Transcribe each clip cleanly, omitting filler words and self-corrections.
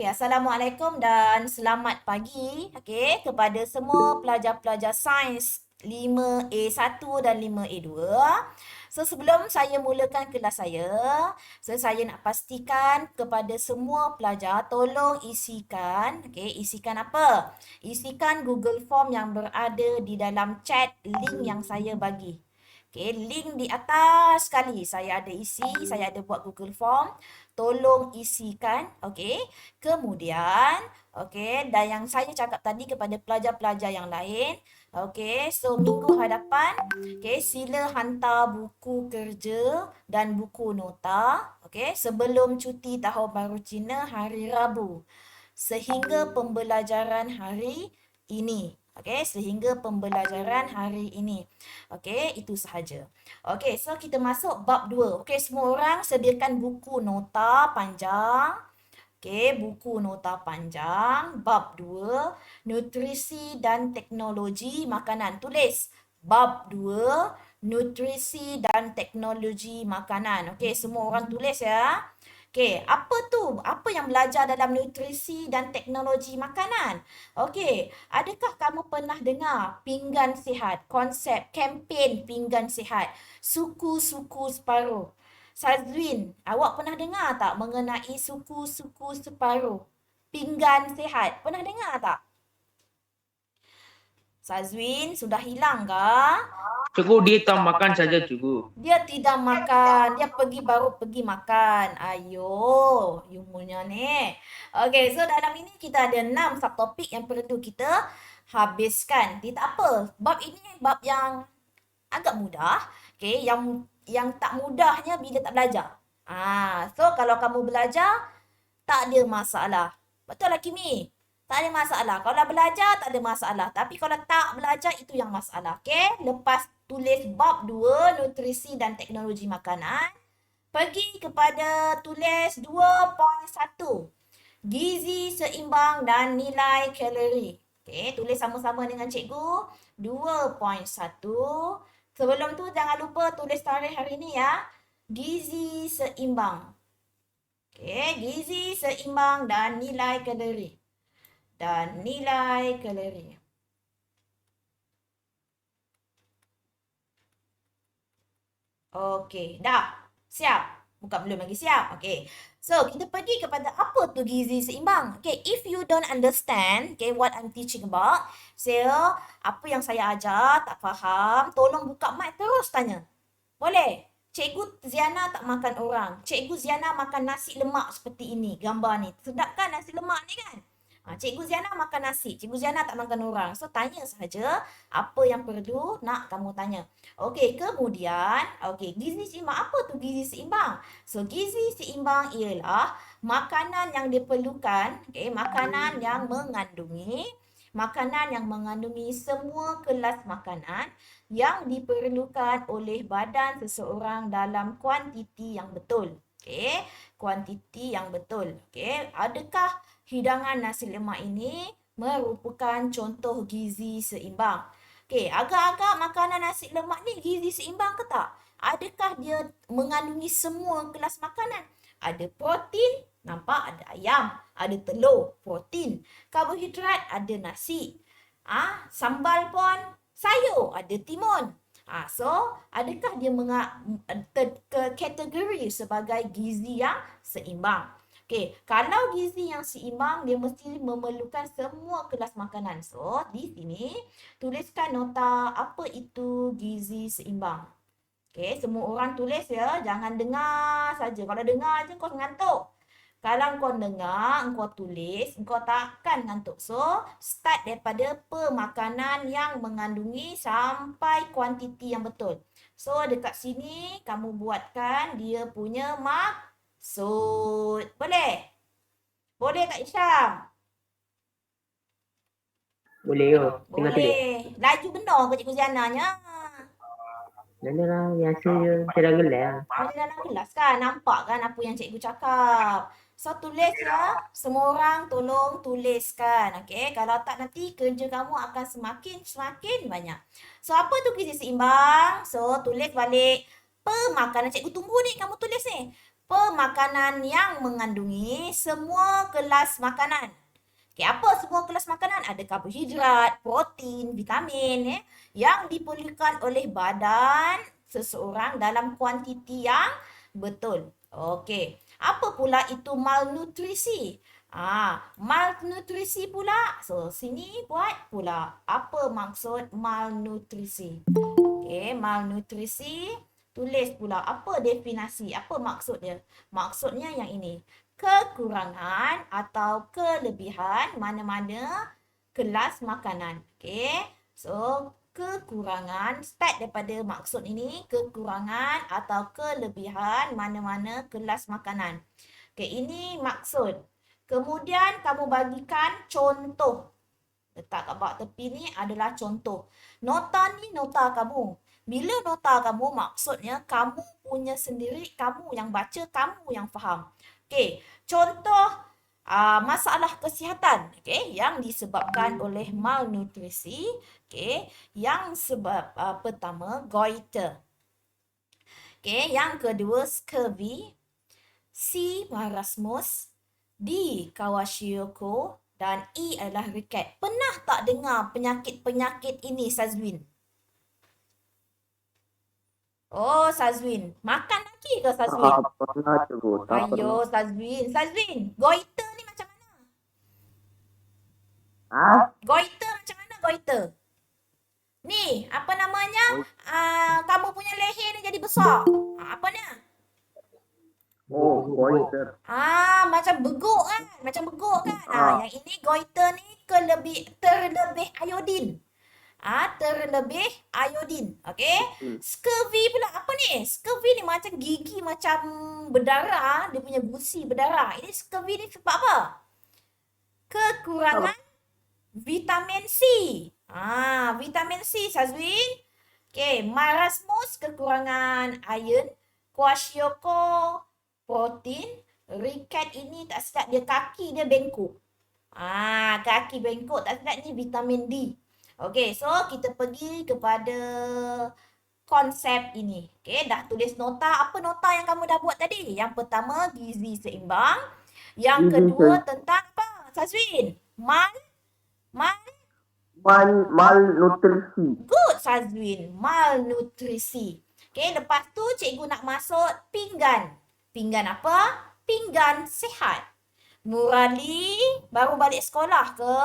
Assalamualaikum dan selamat pagi kepada semua pelajar-pelajar sains 5A1 dan 5A2. So sebelum saya mulakan kelas saya nak pastikan kepada semua pelajar tolong isikan apa? Isikan Google Form yang berada di dalam chat link yang saya bagi. Link di atas sekali saya ada saya ada buat Google Form. Tolong isikan, Kemudian, dan yang saya cakap tadi kepada pelajar-pelajar yang lain, so minggu hadapan, sila hantar buku kerja dan buku nota, sebelum cuti tahun baru Cina hari Rabu sehingga pembelajaran hari ini. Sehingga pembelajaran hari ini. Itu sahaja. So kita masuk bab 2. Semua orang sediakan buku nota panjang. Buku nota panjang. Bab 2, nutrisi dan teknologi makanan. Tulis bab 2, nutrisi dan teknologi makanan. Semua orang tulis ya. Apa tu? Apa yang belajar dalam nutrisi dan teknologi makanan? Adakah kamu pernah dengar pinggan sihat, konsep kempen pinggan sihat, suku-suku separuh? Sazwin, awak pernah dengar tak mengenai suku-suku separuh? Pinggan sihat, pernah dengar tak? Sazwin, sudah hilang kah? Cikgu dia tak makan saja cikgu. Dia tidak makan, dia baru pergi makan. Ayo, you punya ni. So dalam ini kita ada 6 subtopik yang perlu kita habiskan. Tidak apa, bab ini bab yang agak mudah. Yang tak mudahnya bila tak belajar. So kalau kamu belajar, tak ada masalah. Betul lah Kimi? Tak ada masalah. Kalau belajar, tak ada masalah. Tapi kalau tak belajar, itu yang masalah. Lepas tulis bab 2, nutrisi dan teknologi makanan, pergi kepada tulis 2.1, gizi seimbang dan nilai kalori. Tulis sama-sama dengan cikgu. 2.1. Sebelum tu, jangan lupa tulis tarikh hari ni ya. Gizi seimbang. Gizi seimbang dan nilai kalori. Dah. Siap? Bukan belum lagi siap. So, kita pergi kepada apa tu gizi seimbang. If you don't understand, what I'm teaching about, apa yang saya ajar tak faham, tolong buka mic terus tanya. Boleh? Cikgu Ziana tak makan orang. Cikgu Ziana makan nasi lemak seperti ini. Gambar ni. Sedap kan nasi lemak ni kan? Cikgu Ziana makan nasi. Cikgu Ziana tak makan orang. So, tanya sahaja apa yang perlu nak kamu tanya. Kemudian, gizi seimbang. Apa tu gizi seimbang? So, gizi seimbang ialah makanan yang diperlukan, makanan yang mengandungi semua kelas makanan yang diperlukan oleh badan seseorang dalam kuantiti yang betul. Kuantiti yang betul. Adakah hidangan nasi lemak ini merupakan contoh gizi seimbang? Agak-agak makanan nasi lemak ni gizi seimbang ke tak? Adakah dia mengandungi semua kelas makanan? Ada protein, nampak ada ayam, ada telur, protein. Karbohidrat, ada nasi. Sambal pun sayur, ada timun. So, adakah dia kategori sebagai gizi yang seimbang? Kalau gizi yang seimbang, dia mesti memerlukan semua kelas makanan. So, di sini, tuliskan nota apa itu gizi seimbang. Semua orang tulis ya. Jangan dengar saja. Kalau dengar je, kau ngantuk. Kalau kau dengar, kau tulis, kau takkan ngantuk. So, start daripada pemakanan yang mengandungi sampai kuantiti yang betul. So, dekat sini, kamu buatkan dia punya maksud. Boleh? Boleh tak Isyam? Boleh yo. Tengah tulis. Boleh. Laju benar ke Cikgu Ziananya? Dah biasa je. Saya dah gelar. Macam dalam kelas kan? Nampak kan apa yang cikgu cakap? So, tulis ya. Semua orang tolong tuliskan. Kalau tak nanti kerja kamu akan semakin banyak. So, apa tu gizi seimbang? So, tulis balik pemakanan. Cikgu tunggu ni kamu tulis ni. apa makanan yang mengandungi semua kelas makanan. Okay, apa semua kelas makanan? Ada karbohidrat, protein, vitamin yang diperlukan oleh badan seseorang dalam kuantiti yang betul. Okey, apa pula itu malnutrisi? Malnutrisi pula. So, sini buat pula apa maksud malnutrisi. Okey, malnutrisi. Tulis pula apa definisi, apa maksud dia. Maksudnya yang ini. Kekurangan atau kelebihan mana-mana kelas makanan. Okey. So, kekurangan, start daripada maksud ini. Kekurangan atau kelebihan mana-mana kelas makanan. Okey, ini maksud. Kemudian kamu bagikan contoh. Letak kat bawah tepi ni adalah contoh. Nota ni nota kamu. Bila nota kamu, maksudnya kamu punya sendiri, kamu yang baca, kamu yang faham. Okey, contoh masalah kesihatan, okey, yang disebabkan oleh malnutrisi. Okey, yang sebab pertama goiter. Okey, yang kedua scurvy, C marasmus, D kwashiorkor dan E adalah riket. Pernah tak dengar penyakit-penyakit ini, Sazwin? Oh, Sazwin. Makan lagi ke Sazwin? Tak pernah cikgu, tak pernah. Ayo, Sazwin. Sazwin, goiter ni macam mana? Goiter macam mana goiter? Ni, apa namanya? Kamu punya leher ni jadi besar. Apa ni? Oh, goiter. Macam beguk kan? Macam beguk kan? Yang ini goiter ni terlebih iodin. Terlebih iodin. Okey? Scurvy pula apa ni? Scurvy ni macam gigi macam berdarah, dia punya gusi berdarah. Ini scurvy ni sebab apa? Kekurangan vitamin C. Vitamin C, Sazwin. Okey, marasmus kekurangan iron, kwashiorkor protein, riket ini tak sedap dia kaki dia bengkok. Kaki bengkok tak sedap ni vitamin D. Okey, so kita pergi kepada konsep ini. Okey, dah tulis nota. Apa nota yang kamu dah buat tadi? Yang pertama, gizi seimbang. Yang kedua, tentang apa, Sazwin? Malnutrisi. Good, Sazwin. Malnutrisi. Okey, lepas tu cikgu nak masuk pinggan. Pinggan apa? Pinggan sihat. Murali baru balik sekolah ke?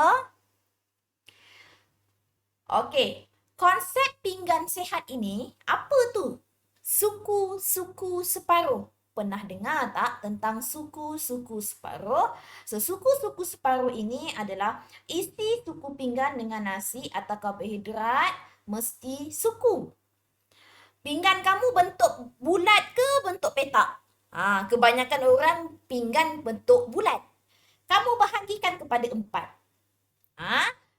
Okey, konsep pinggan sihat ini, apa tu? Suku-suku separuh. Pernah dengar tak tentang suku-suku separuh? So, suku-suku separuh ini adalah isi suku pinggan dengan nasi atau karbohidrat mesti suku. Pinggan kamu bentuk bulat ke bentuk petak? Kebanyakan orang pinggan bentuk bulat. Kamu bahagikan kepada 4.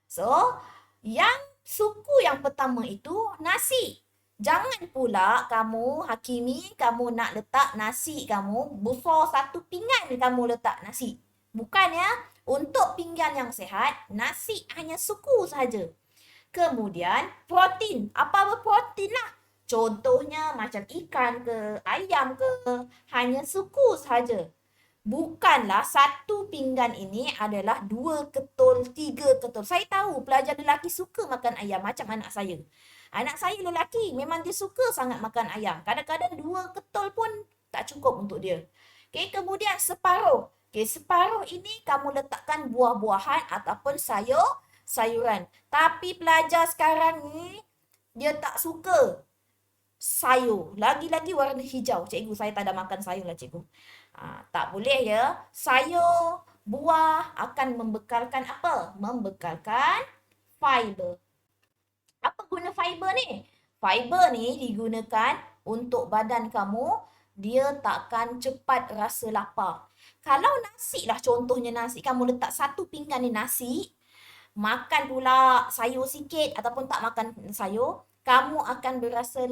So, yang suku yang pertama itu nasi. Jangan pula kamu hakimi, kamu nak letak nasi kamu, besar satu pinggan kamu letak nasi. Bukan ya. Untuk pinggan yang sehat, nasi hanya suku sahaja. Kemudian, protein. Apa protein lah? Contohnya macam ikan ke, ayam ke, hanya suku sahaja. Bukanlah satu pinggan ini adalah 2 ketul, 3 ketul. Saya tahu pelajar lelaki suka makan ayam macam anak saya. Anak saya lelaki memang dia suka sangat makan ayam. Kadang-kadang 2 ketul pun tak cukup untuk dia. Okay, kemudian separuh. Okay, separuh ini kamu letakkan buah-buahan ataupun sayuran. Tapi pelajar sekarang ni dia tak suka sayur. Lagi-lagi warna hijau. Cikgu, saya tak ada makan sayur lah cikgu. Tak boleh ya. Sayur, buah akan membekalkan apa? Membekalkan fiber. Apa guna fiber ni? Fiber ni digunakan untuk badan kamu, dia takkan cepat rasa lapar. Kalau nasi lah, contohnya nasi, kamu letak satu pinggan ni nasi, makan pula sayur sikit ataupun tak makan sayur, kamu akan berasa,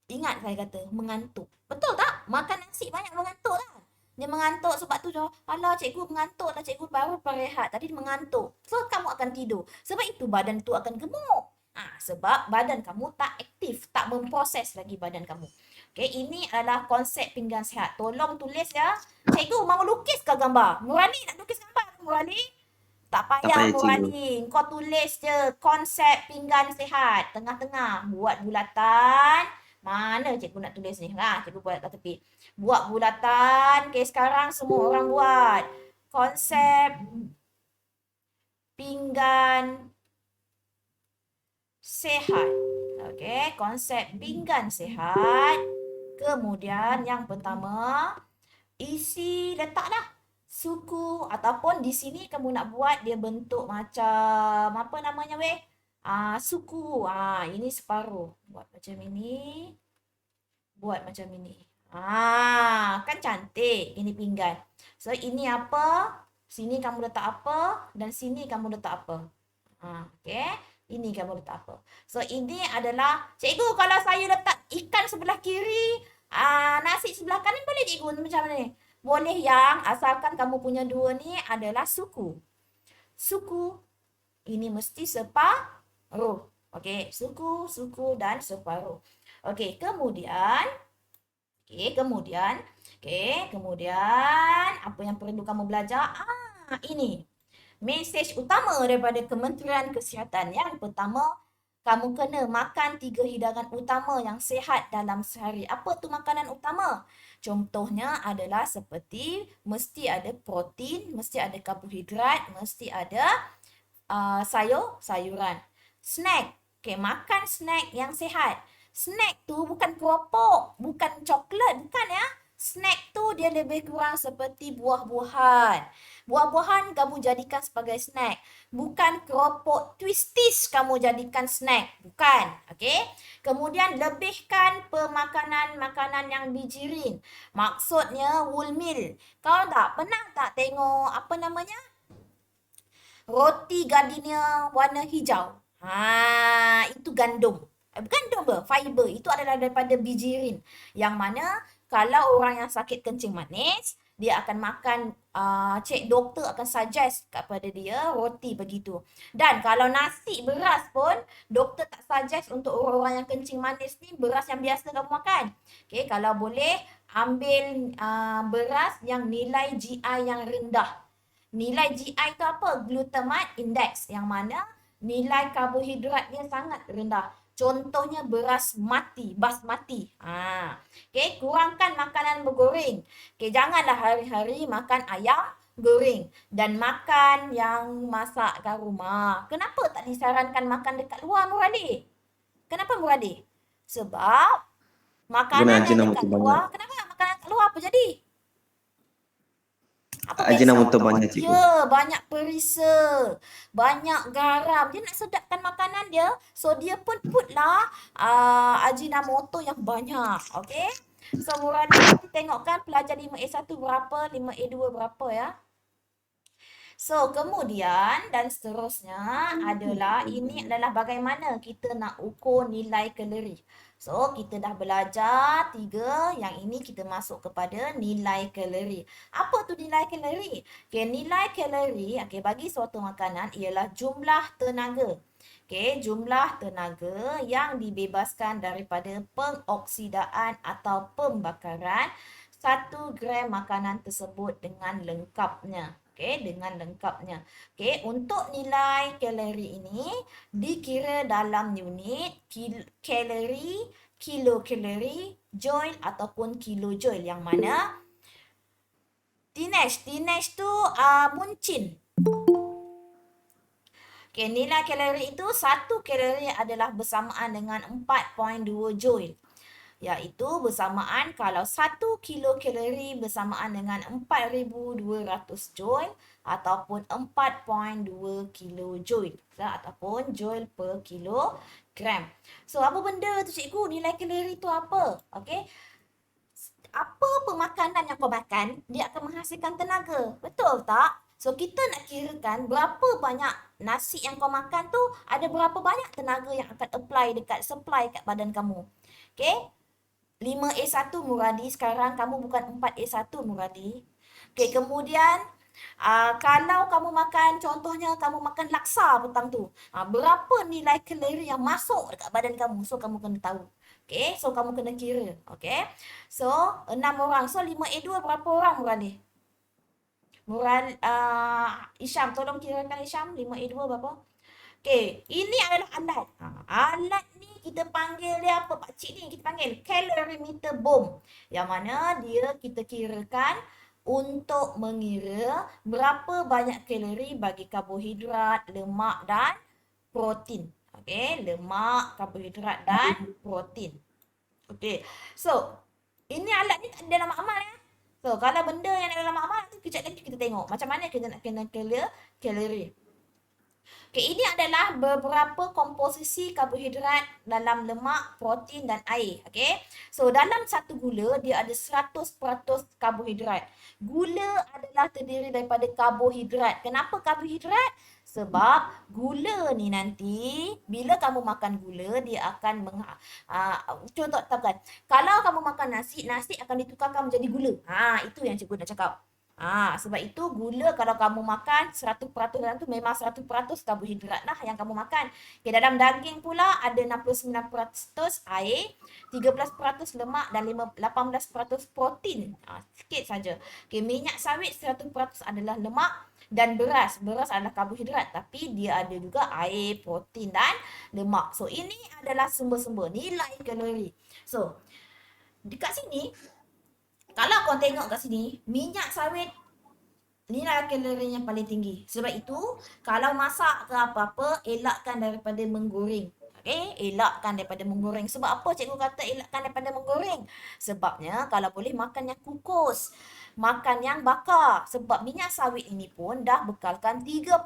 ingat saya kata, mengantuk. Betul tak? Makan nasi banyak mengantuk lah. Dia mengantuk sebab tu, alah cikgu mengantuk lah, cikgu baru berehat. Tadi mengantuk. So, kamu akan tidur. Sebab itu badan tu akan gemuk. Sebab badan kamu tak aktif, tak memproses lagi badan kamu. Okey, ini adalah konsep pinggan sihat. Tolong tulis ya. Cikgu mau lukis ke gambar? Murali nak lukis gambar ke Murali? Tak Tak payah payah, cikgu. Murali. Kau tulis je konsep pinggan sihat. Tengah-tengah. Buat bulatan. Mana cikgu nak tulis ni? Cikgu buat kat tepi. Buat bulatan. Okey, sekarang semua orang buat. Konsep pinggan sehat. Okey, konsep pinggan sehat. Kemudian yang pertama, isi letaklah suku ataupun di sini kamu nak buat dia bentuk macam apa namanya weh? Suku. Ini separuh. Buat macam ini. Buat macam ini. Kan cantik ini pinggan. So ini apa? Sini kamu letak apa dan sini kamu letak apa? Okey. Ini kamu letak apa? So ini adalah cikgu kalau saya letak ikan sebelah kiri, nasi sebelah kanan boleh cikgu macam mana ni? Boleh yang asalkan kamu punya dua ni adalah suku. Suku ini mesti separuh. Okey, suku dan separuh. Okey, kemudian apa yang perlu kamu belajar? Ini. Mesej utama daripada Kementerian Kesihatan. Yang pertama, kamu kena makan 3 hidangan utama yang sihat dalam sehari. Apa tu makanan utama? Contohnya adalah seperti mesti ada protein, mesti ada karbohidrat, mesti ada sayuran. Snack. Okay, makan snack yang sihat. Snack tu bukan keropok, bukan coklat, bukan ya. Snack tu dia lebih kurang seperti buah-buahan. Buah-buahan kamu jadikan sebagai snack. Bukan keropok twisties kamu jadikan snack. Bukan. Okey. Kemudian lebihkan pemakanan-makanan yang bijirin. Maksudnya wholemeal. Kau pernah tak tengok apa namanya? Roti gardenia warna hijau. Itu gandum. Gandum fiber. Itu adalah daripada bijirin. Yang mana kalau orang yang sakit kencing manis, dia akan makan, doktor akan suggest kepada dia roti begitu. Dan kalau nasi beras pun, doktor tak suggest untuk orang-orang yang kencing manis ni beras yang biasa kamu makan. Okay, kalau boleh ambil beras yang nilai GI yang rendah. Nilai GI itu apa? Glutamate index, yang mana nilai karbohidrat dia sangat rendah. Contohnya beras mati, basmati. Okay, kurangkan makanan bergoreng. Okay, janganlah hari-hari makan ayam goreng dan makan yang masak kat rumah. Kenapa tak disarankan makan dekat luar, Muradi? Kenapa, Muradi? Sebab makanan yang dekat luar, kenapa makanan kat luar apa jadi? Ajinomoto banyak, cikgu. Ya, banyak perisa, banyak garam. Dia nak sedapkan makanan dia, so dia pun putlah ajinomoto yang banyak. Okey. So Muradi nanti tengokkan pelajar 5A1 berapa, 5A2 berapa ya. So kemudian dan seterusnya adalah ini adalah bagaimana kita nak ukur nilai kalori. So kita dah belajar 3, yang ini kita masuk kepada nilai kalori. Apa tu nilai kalori? Okay, nilai kalori bagi suatu makanan ialah jumlah tenaga. Okay, jumlah tenaga yang dibebaskan daripada pengoksidaan atau pembakaran 1 gram makanan tersebut dengan lengkapnya. Okay, dengan lengkapnya. Okay, untuk nilai kalori ini dikira dalam unit kalori, kilokalori, joule ataupun kilojoule, yang mana Dinesh tu muncin. Okay, nilai kalori itu 1 kalori adalah bersamaan dengan 4.2 joule. Iaitu bersamaan kalau 1 kilokalori bersamaan dengan 4,200 joule ataupun 4.2 kilojoule ataupun joule per kilogram. So apa benda tu cikgu? Nilai kalori tu apa? Okey. Apa pemakanan yang kau makan, dia akan menghasilkan tenaga. Betul tak? So kita nak kirakan berapa banyak nasi yang kau makan tu, ada berapa banyak tenaga yang akan supply kat badan kamu. Okey? 5A1 Muradi, sekarang kamu bukan 4A1 Muradi. Okay, kemudian kalau kamu makan, contohnya kamu makan laksa petang tu, berapa nilai kalori yang masuk dekat badan kamu? So kamu kena tahu. Okey, so kamu kena kira. Okey. So 6 orang. So 5A2 berapa orang Murali? Isyam, tolong kirakan Isyam, 5A2 berapa? Okey, ini adalah alat. Alat ni kita panggil dia apa pakcik ni? Kita panggil calorimeter bomb. Yang mana dia kita kirakan untuk mengira berapa banyak kalori bagi karbohidrat, lemak dan protein. Okey, lemak, karbohidrat dan protein. Okey. So, ini alat ni tak ada dalam amal ya. So, kalau benda yang ada dalam amal tu kejap lagi kita tengok macam mana kita nak kena kalori. Okey, ini adalah beberapa komposisi karbohidrat dalam lemak, protein dan air. Okey. So, dalam satu gula dia ada 100% karbohidrat. Gula adalah terdiri daripada karbohidrat. Kenapa karbohidrat? Sebab gula ni nanti bila kamu makan gula dia akan contoh kan. Kalau kamu makan nasi, nasi akan ditukarkan menjadi gula. Itu yang cikgu nak cakap. Sebab itu gula kalau kamu makan 100% dalam tu memang 100% karbohidrat lah yang kamu makan. Okay, dalam daging pula ada 69% air, 13% lemak dan 18% protein. Sikit saja. Okay, minyak sawit 100% adalah lemak dan beras. Beras adalah karbohidrat tapi dia ada juga air, protein dan lemak. So ini adalah sumber-sumber nilai kalori. So dekat sini kalau kau tengok kat sini, minyak sawit nilai kalorinya paling tinggi. Sebab itu, kalau masak ke apa-apa, elakkan daripada menggoreng. Okey, elakkan daripada menggoreng. Sebab apa cikgu kata elakkan daripada menggoreng? Sebabnya, kalau boleh makan yang kukus. Makan yang bakar. Sebab minyak sawit ini pun dah bekalkan 38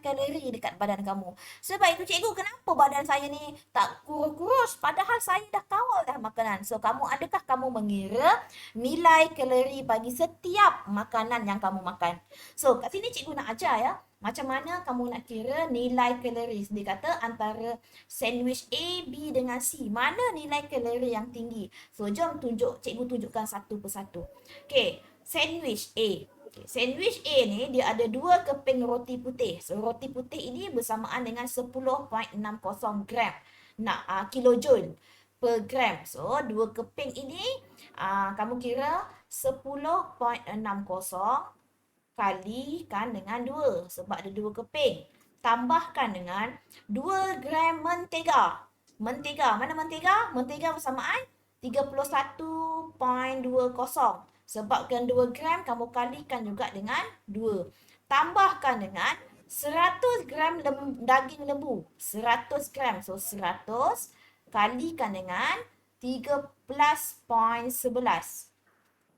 kalori dekat badan kamu. Sebab itu cikgu, kenapa badan saya ni tak kurus-kurus? Padahal saya dah kawal dah makanan. So, adakah kamu mengira nilai kalori bagi setiap makanan yang kamu makan? So, kat sini cikgu nak ajar ya. Macam mana kamu nak kira nilai kalori? Dia kata antara sandwich A, B dengan C. Mana nilai kalori yang tinggi? So, jom cikgu tunjukkan satu persatu. Okey, sandwich A. Okay, sandwich A ni dia ada 2 keping roti putih. So, roti putih ini bersamaan dengan 10.60 gram. Kilojoule per gram. So, 2 keping ini kamu kira 10.60 kalikan dengan 2 sebab ada 2 keping. Tambahkan dengan 2 gram mentega. Mentega, mana mentega? Mentega bersamaan 31.20. Sebabkan 2 gram kamu kalikan juga dengan 2. Tambahkan dengan 100 gram daging lembu. 100 gram. So 100 kalikan dengan 13.11.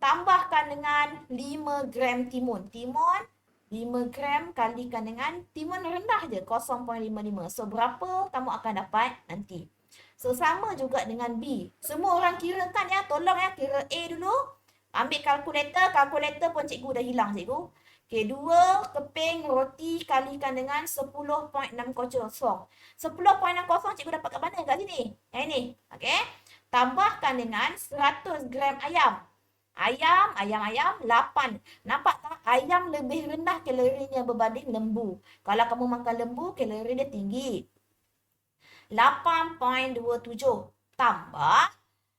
Tambahkan dengan 5 gram timun. Timun 5 gram kalikan dengan timun rendah je 0.55. So berapa kamu akan dapat nanti. So sama juga dengan B. Semua orang kirakan ya. Tolong ya kira A dulu. Ambil kalkulator. Kalkulator pun cikgu dah hilang cikgu. Okay, 2 keping roti kalikan dengan 10.60. 10.60 cikgu dapat kat mana? Kat sini. Yang ini. Okay. Tambahkan dengan 100 gram ayam. Ayam 8. Nampak tak? Ayam lebih rendah kalorinya berbanding lembu. Kalau kamu makan lembu, kalori dia tinggi. 8.27 tambah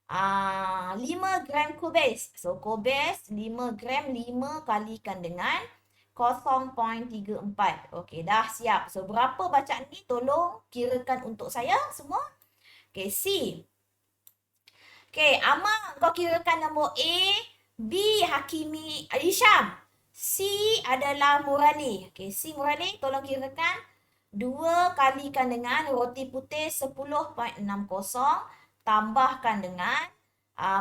5 gram kubis. So, kubis 5 gram 5 kalikan dengan 0.34. Okey, dah siap. So, berapa bacaan ni? Tolong kirakan untuk saya semua. Okey, C. Okey, Amang kau kirakan nombor A, B Hakimi Isyam, C adalah Murali. Okey, C Murali tolong kirakan 2 kalikan dengan roti putih 10.60 tambahkan dengan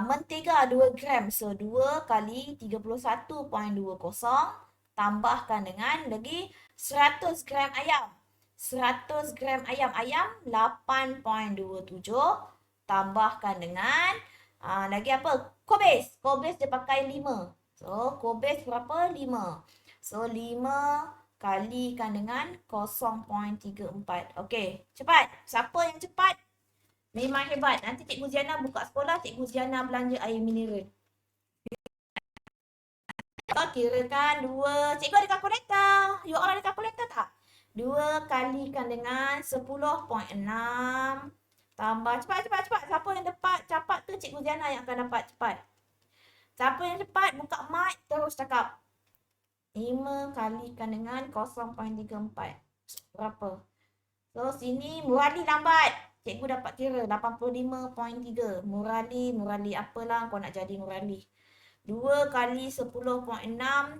mentega 2 gram. So 2 kali 31.20 tambahkan dengan lagi 100 gram ayam. 100 gram ayam 8.27 tambahkan dengan lagi apa? Kubis. Kubis dia pakai 5. So, kubis berapa? 5. So, 5 kalikan dengan 0.34. Okey, cepat. Siapa yang cepat? Memang hebat. Nanti Cikgu Ziana buka sekolah, Cikgu Ziana belanja air mineral. Kirakan 2. Cikgu ada kalkulator. You all ada kalkulator tak? 2 kalikan dengan 10.6 Tambah. Cepat. Siapa yang cepat tu Cikgu Ziana yang akan dapat cepat. Siapa yang cepat buka mic terus cakap. 5 kalikan dengan 0.34. Berapa? So sini Murali lambat. Cikgu dapat kira 85.3. Murali apalah kau nak jadi Murali. 2 kali 10.6.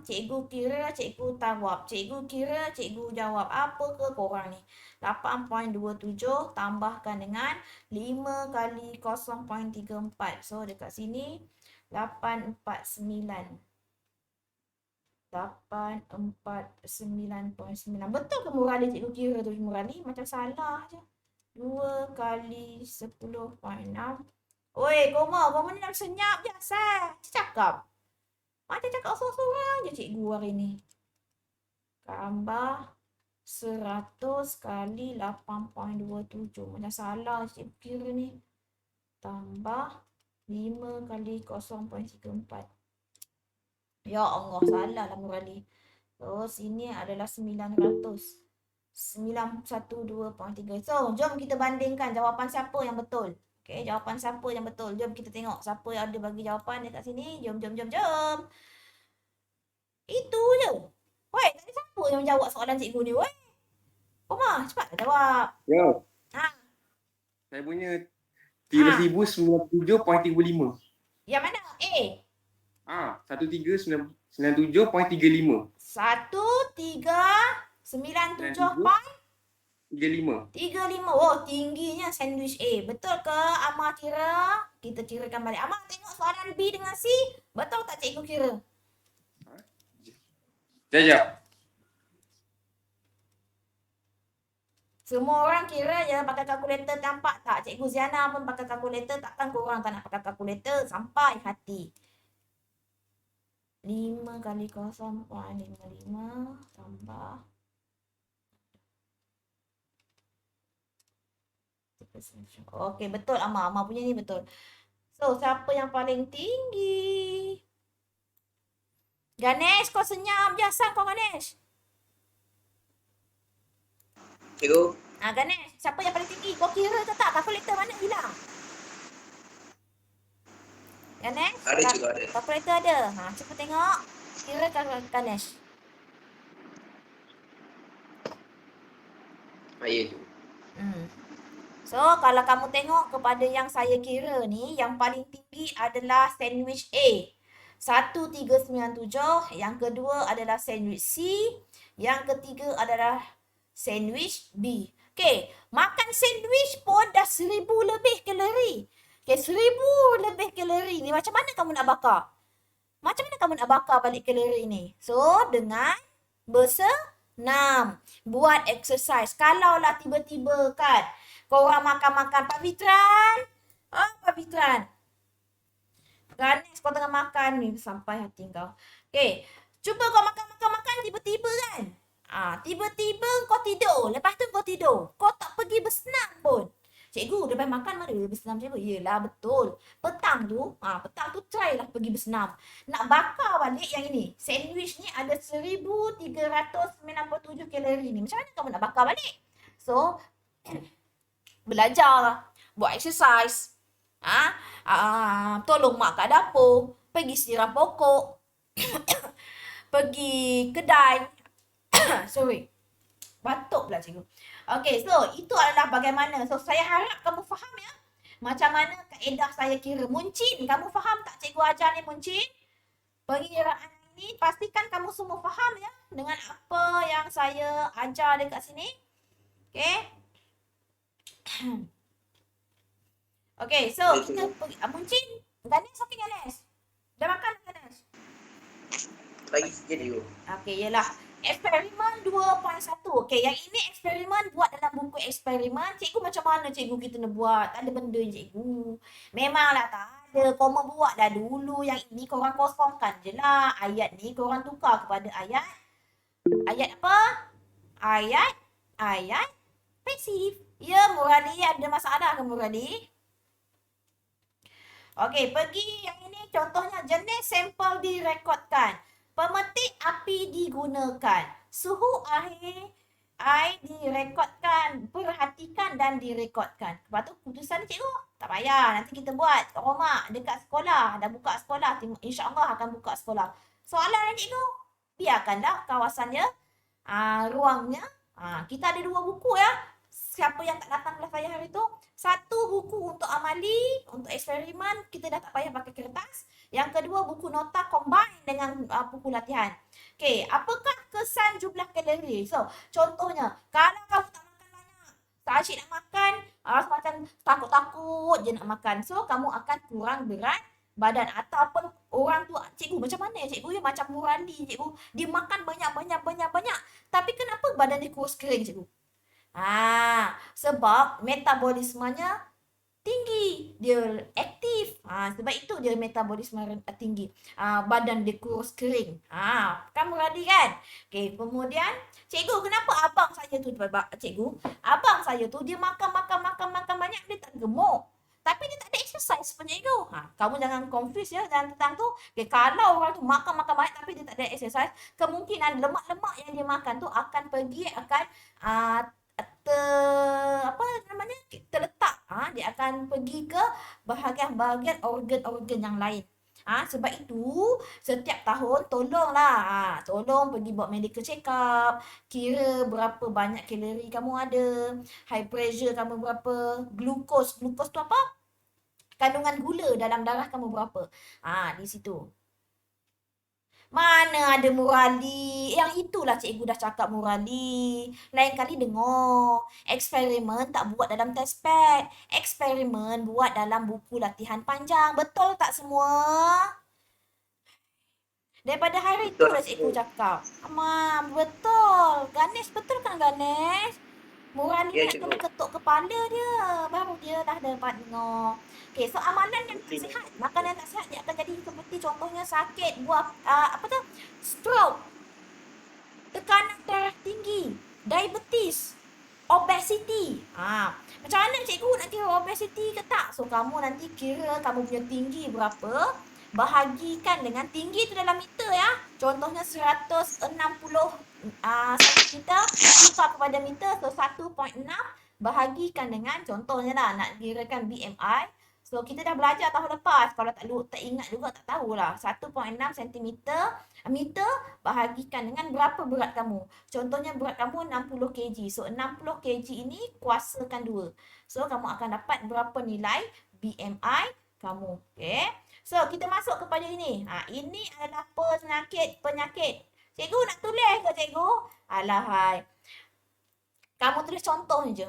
Cikgu kira, cikgu jawab. Cikgu kira, cikgu jawab. Apa ke korang ni? 8.27 tambahkan dengan 5 kali 0.34. So dekat sini 849. 849.9. Betul ke Murali cikgu kira tu Murali? Macam salah je. 2 kali 10.6. Oi, koma ni nak senyap je asal. Cakap. Macam cakap sorang-sorang je cikgu hari ni. Tambah 100 kali 8.27. Macam salah cikgu kira ni. Tambah 5 kali 0.34. Ya Allah, salah lah Murali. So, sini adalah 900. 912.3. So, jom kita bandingkan jawapan siapa yang betul. Okay, jawapan siapa yang betul. Jom kita tengok siapa yang ada bagi jawapan dekat sini. Jom. Itu je. Woi, tadi siapa yang jawab soalan cikgu ni, woi? Koma, cepat jawab. Ya. Ha. Saya punya 1397.35. Yang mana? A. 1397.35. 1397.35. 35. Oh, tingginya sandwich A. Betul ke Amar kira? Kita kirakan balik. Amar tengok soalan B dengan C. Betul tak cikgu kira? Jajak. Semua orang kira je pakai kalkulator, nampak tak? Cikgu Ziana pun pakai kalkulator, takkan korang tak nak pakai kalkulator sampai hati. 5 kali 0.55 tambah. Okey, betul Amar. Amar punya ni betul. So, siapa yang paling tinggi? Ganesh, kau senyap je asal kau Ganesh. Cikgu, Ganesh, siapa yang paling tinggi? Kau kira ke tak? Kalkulator mana hilang? Ganesh? ada cikgu ada. Kalkulator ada. Cuba tengok. Kira Ganesh. Ya tu. So, kalau kamu tengok kepada yang saya kira ni, yang paling tinggi adalah sandwich A. 1397. Yang kedua adalah sandwich C. Yang ketiga adalah sandwich B. Okay, makan sandwich pun dah 1000 lebih kalori. Okay, 1000 lebih kalori ni macam mana kamu nak bakar? Macam mana kamu nak bakar balik kalori ni? So, dengan bersenam. Buat exercise. Kalaulah tiba-tiba kan, korang makan-makan. Pak Fitran. Pak Fitran. Ganesh, kau tengah makan ni sampai hati kau. Okay, cuba kau makan tiba-tiba kan. Tiba-tiba kau tidur. Lepas tu kau tidur. Kau tak pergi bersenam pun. Cikgu, lepas makan mana bersenam cikgu? Yelah, betul. Petang tu try lah pergi bersenam. Nak bakar balik yang ini. Sandwich ni ada 1397 kalori ni. Macam mana kamu nak bakar balik? So, belajar lah. Buat exercise. Tolong mak kat dapur. Pergi siram pokok. Pergi kedai. Sorry. Batuk pula cikgu. Okay, so itu adalah bagaimana. So, saya harap kamu faham ya. Macam mana kaedah saya kira. Muncin, kamu faham tak cikgu ajar ni Muncin? Pengiraan ini pastikan kamu semua faham ya. Dengan apa yang saya ajar dekat sini. Okay. Okay, so kita pergi. Muncin, Ganesh, okey Ganesh? Dah makan Ganesh? Lagi sikit cikgu. Okay, yelah. Eksperimen 2.1. Okay, yang ini eksperimen buat dalam buku eksperimen. Cikgu macam mana cikgu kita nak buat? Tak ada benda cikgu. Memanglah tak ada. Korang buat dah dulu. Yang ini korang kosongkan je lah. Ayat ni korang tukar kepada ayat. Ayat apa? Ayat pasif. Ya, Murali ada masalah ke Murali? Okey, pergi yang ini contohnya jenis sampel direkodkan. Pemetik api digunakan. Suhu air direkodkan, perhatikan dan direkodkan. Lepas tu keputusan cikgu, tak payah. Nanti kita buat romak dekat sekolah. Dah buka sekolah, insyaAllah akan buka sekolah. Soalan cikgu, biarkanlah kawasannya, ruangnya. Kita ada 2 buku ya. Siapa yang tak datang kelas saya hari tu, 1 buku untuk amali, untuk eksperimen, kita dah tak payah pakai kertas. Yang kedua, buku nota combine dengan buku latihan. Okey, apakah kesan jumlah kalori? So, contohnya, kalau kamu tak makan banyak, tak asyik nak makan, macam takut-takut je nak makan. So, kamu akan kurang berat badan. Ataupun orang tu, cikgu macam mana cikgu ya? Macam Murali cikgu. Dia makan banyak. Tapi kenapa badan dia kurus kering cikgu? Sebab metabolismenya tinggi, dia aktif. Sebab itu dia metabolisme tinggi. Badan dia kurus kering. Kan Murali kan? Okey, kemudian cikgu, kenapa abang saya tu, cikgu, abang saya tu dia makan banyak, dia tak gemuk. Tapi dia tak ada exercise pun cikgu. Kamu jangan confuse ya dan tentang tu. Okay, kalau orang tu makan banyak tapi dia tak ada exercise, kemungkinan lemak-lemak yang dia makan tu akan terletak. Dia akan pergi ke bahagian-bahagian organ-organ yang lain. Sebab itu setiap tahun tolonglah, tolong pergi buat medical check up, kira berapa banyak kalori kamu ada, high pressure kamu berapa, glukos tu apa? Kandungan gula dalam darah kamu berapa. Di situ. Mana ada Murali? Yang itulah cikgu dah cakap Murali. Lain kali dengar. Eksperimen tak buat dalam test pad. Eksperimen buat dalam buku latihan panjang. Betul tak semua? Daripada hari itu dah cikgu cakap. Betul. Ganesh betul kan Ganesh? Murali nak kena ketuk kepala dia. Baru dia dah dapat dengar. Okey, so amalan yang tak sihat, makanan yang tak sihat dia akan jadi seperti contohnya sakit buah, stroke, tekanan darah tinggi, diabetes, obesity. Macam mana cikgu nak kira obesity ke tak? So kamu nanti kira kamu punya tinggi berapa, bahagikan dengan tinggi tu dalam meter ya. Contohnya 160 cm lupa kepada meter, so 1.6 bahagikan dengan contohnya lah nak kirakan BMI. So, kita dah belajar tahun lepas. Kalau tak ingat juga, tak tahulah. 1.6 cm meter bahagikan dengan berapa berat kamu. Contohnya berat kamu 60 kg. So, 60 kg ini kuasakan 2. So, kamu akan dapat berapa nilai BMI kamu. Okay. So, kita masuk kepada ini. Ini adalah penyakit. Cikgu nak tulis ke cikgu? Alahai. Kamu tulis contoh je.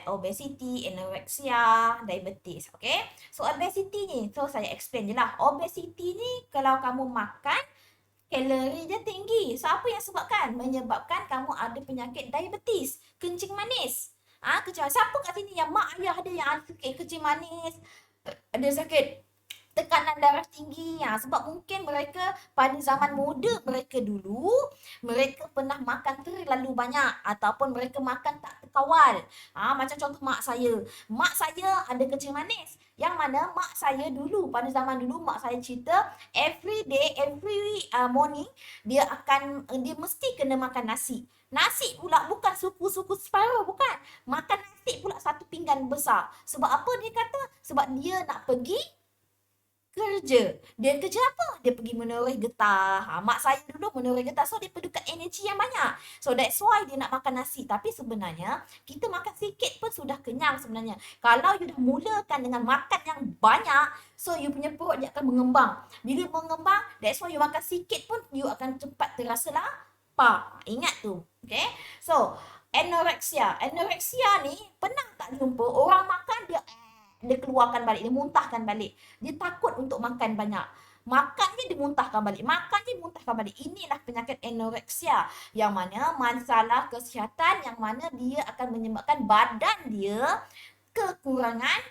Obesity, anorexia, diabetes. Okay. So, obesity ni. So, saya explain je lah. Obesity ni kalau kamu makan, kalori dia tinggi. So, apa yang sebabkan? Menyebabkan kamu ada penyakit diabetes. Kencing manis. Siapa kat sini yang mak ayah ada yang ada kencing manis? Ada sakit tekanan darah tinggi. Sebab mungkin mereka pada zaman muda mereka dulu, mereka pernah makan terlalu banyak ataupun mereka makan tak terkawal. Macam contoh mak saya. Mak saya ada kencing manis. Yang mana mak saya dulu, pada zaman dulu mak saya cerita, every morning, dia mesti kena makan nasi. Nasi pula bukan suku-suku separuh, bukan. Makan nasi pula 1 pinggan besar. Sebab apa dia kata? Sebab dia nak pergi kerja. Dia kerja apa? Dia pergi menoreh getah. Mak saya dulu menoreh getah. So, dia perlukan energi yang banyak. So, that's why dia nak makan nasi. Tapi sebenarnya, kita makan sikit pun sudah kenyang sebenarnya. Kalau you dah mulakan dengan makan yang banyak, so, you punya perut dia akan mengembang. Bila mengembang, that's why you makan sikit pun, you akan cepat terasa lapar. Ingat tu. Okay? So, anorexia. Anorexia ni, pernah tak jumpa orang makan dia keluarkan balik, dia muntahkan balik. Dia takut untuk makan banyak. Makannya dia muntahkan balik. Inilah penyakit anorexia. Yang mana masalah kesihatan yang mana dia akan menyebabkan badan dia kekurangan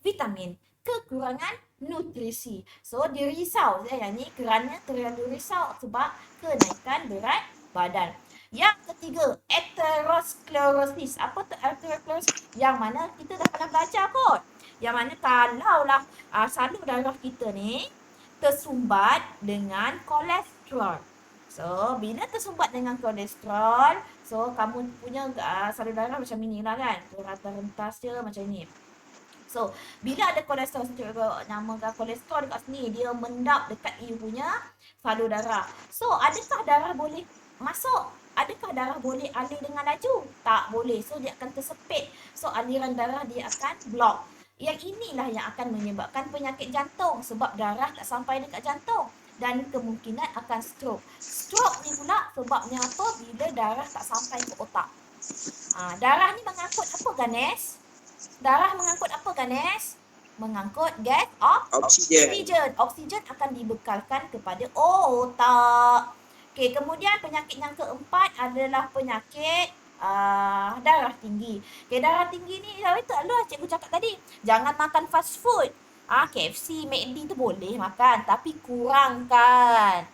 vitamin, kekurangan nutrisi. So, dia risau. Yang ni kerana terlalu risau sebab kenaikan berat badan. Yang ketiga, atherosclerosis. Apa tu atherosclerosis? Yang mana kita dah pernah belajar kot. Yang mana kalaulah salur darah kita ni tersumbat dengan kolesterol. So, bila tersumbat dengan kolesterol, so kamu punya salur darah macam ni lah kan. Rata rentas dia macam ni. So, bila ada kolesterol, saya cakap namakan kolesterol dekat sini, dia mendap dekat you punya salur darah. So, adakah darah boleh masuk? Adakah darah boleh alir dengan laju? Tak boleh. So, dia akan tersepit. So, aliran darah dia akan block. Yang inilah yang akan menyebabkan penyakit jantung sebab darah tak sampai dekat jantung. Dan kemungkinan akan stroke. Stroke ni pula sebabnya apa? Bila darah tak sampai ke otak. Darah ni mengangkut apa, Ganesh? Darah mengangkut apa, Ganesh? Mengangkut gas oksigen. Oksigen akan dibekalkan kepada otak. Okey, kemudian penyakit yang keempat adalah penyakit darah tinggi. Okey, darah tinggi ni tak lah cikgu cakap tadi. Jangan makan fast food. KFC, McD tu boleh makan tapi kurangkan.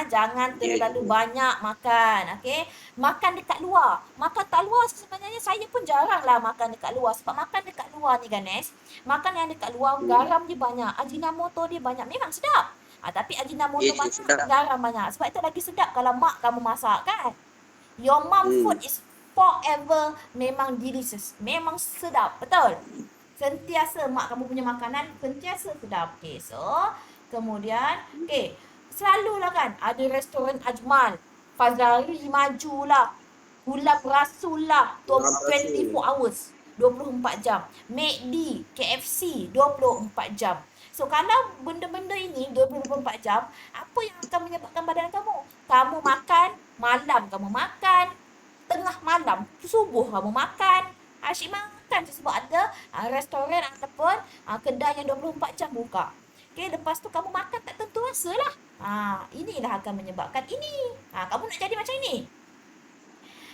Jangan terlalu banyak makan. Okey, makan dekat luar. Makan tak luar sebenarnya saya pun jarang lah makan dekat luar. Sebab makan dekat luar ni, Ganesh, makan yang dekat luar garam dia banyak, ajinomoto dia banyak. Memang sedap. Tapi ajinomoto banyak, garam banyak. Sebab itu lagi sedap kalau mak kamu masak kan. Your mom food is forever memang delicious. Memang sedap, betul? Sentiasa mak kamu punya makanan sentiasa sedap. Okey, so kemudian selalulah kan ada restoran Ajmal, Fazari majulah, Gulab Rasul lah, 24 hours, 24 jam. McD, KFC 24 jam. So kalau benda-benda ini 24 jam, apa yang akan menyebabkan badan kamu? Kamu makan, malam kamu makan, tengah malam, subuh kamu makan. Asyik makan sebab ada restoran ataupun kedai yang 24 jam buka. Okey, lepas tu kamu makan tak tentu rasa lah. Inilah akan menyebabkan ini. Kamu nak jadi macam ini.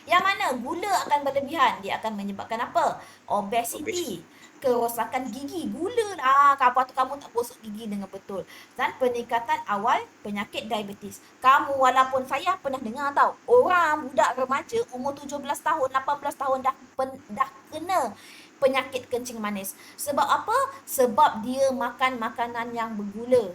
Yang mana gula akan berlebihan, dia akan menyebabkan apa? Obesity. Kerosakan gigi, gula lah. Lepas tu kamu tak gosok gigi dengan betul. Dan peningkatan awal penyakit diabetes. Kamu walaupun saya pernah dengar tau, orang budak remaja umur 17 tahun, 18 tahun dah kena penyakit kencing manis. Sebab apa? Sebab dia makan makanan yang bergula.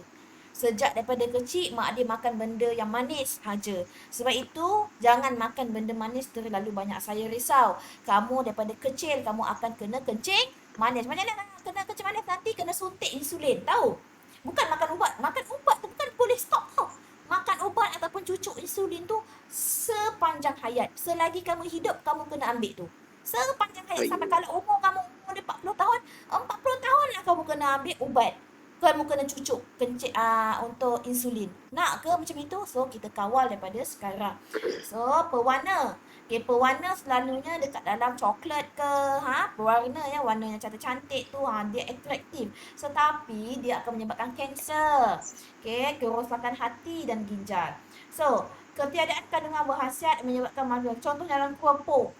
Sejak daripada kecil, mak dia makan benda yang manis saja. Sebab itu, jangan makan benda manis terlalu banyak. Saya risau. Kamu daripada kecil, kamu akan kena kencing manis. Macam mana kena kencing manis? Nanti kena suntik insulin. Tahu? Bukan makan ubat. Makan ubat tu bukan boleh stop tau. Makan ubat ataupun cucuk insulin tu sepanjang hayat. Selagi kamu hidup, kamu kena ambil tu. Sepanjang hayat. Sampai kalau umur kamu 40 tahun, 40 tahun lah kamu kena ambil ubat. Kamu kena cucuk untuk insulin. Nak ke macam itu? So, kita kawal daripada sekarang. So, pewarna. Pewarna selalunya dekat dalam coklat ke, pewarna yang warna yang cantik-cantik tu, dia atraktif. Tetapi dia akan menyebabkan kanser. Kerosakan hati dan ginjal. So, ketiadaan kandungan berkhasiat menyebabkan masalah. Contoh dalam keropok.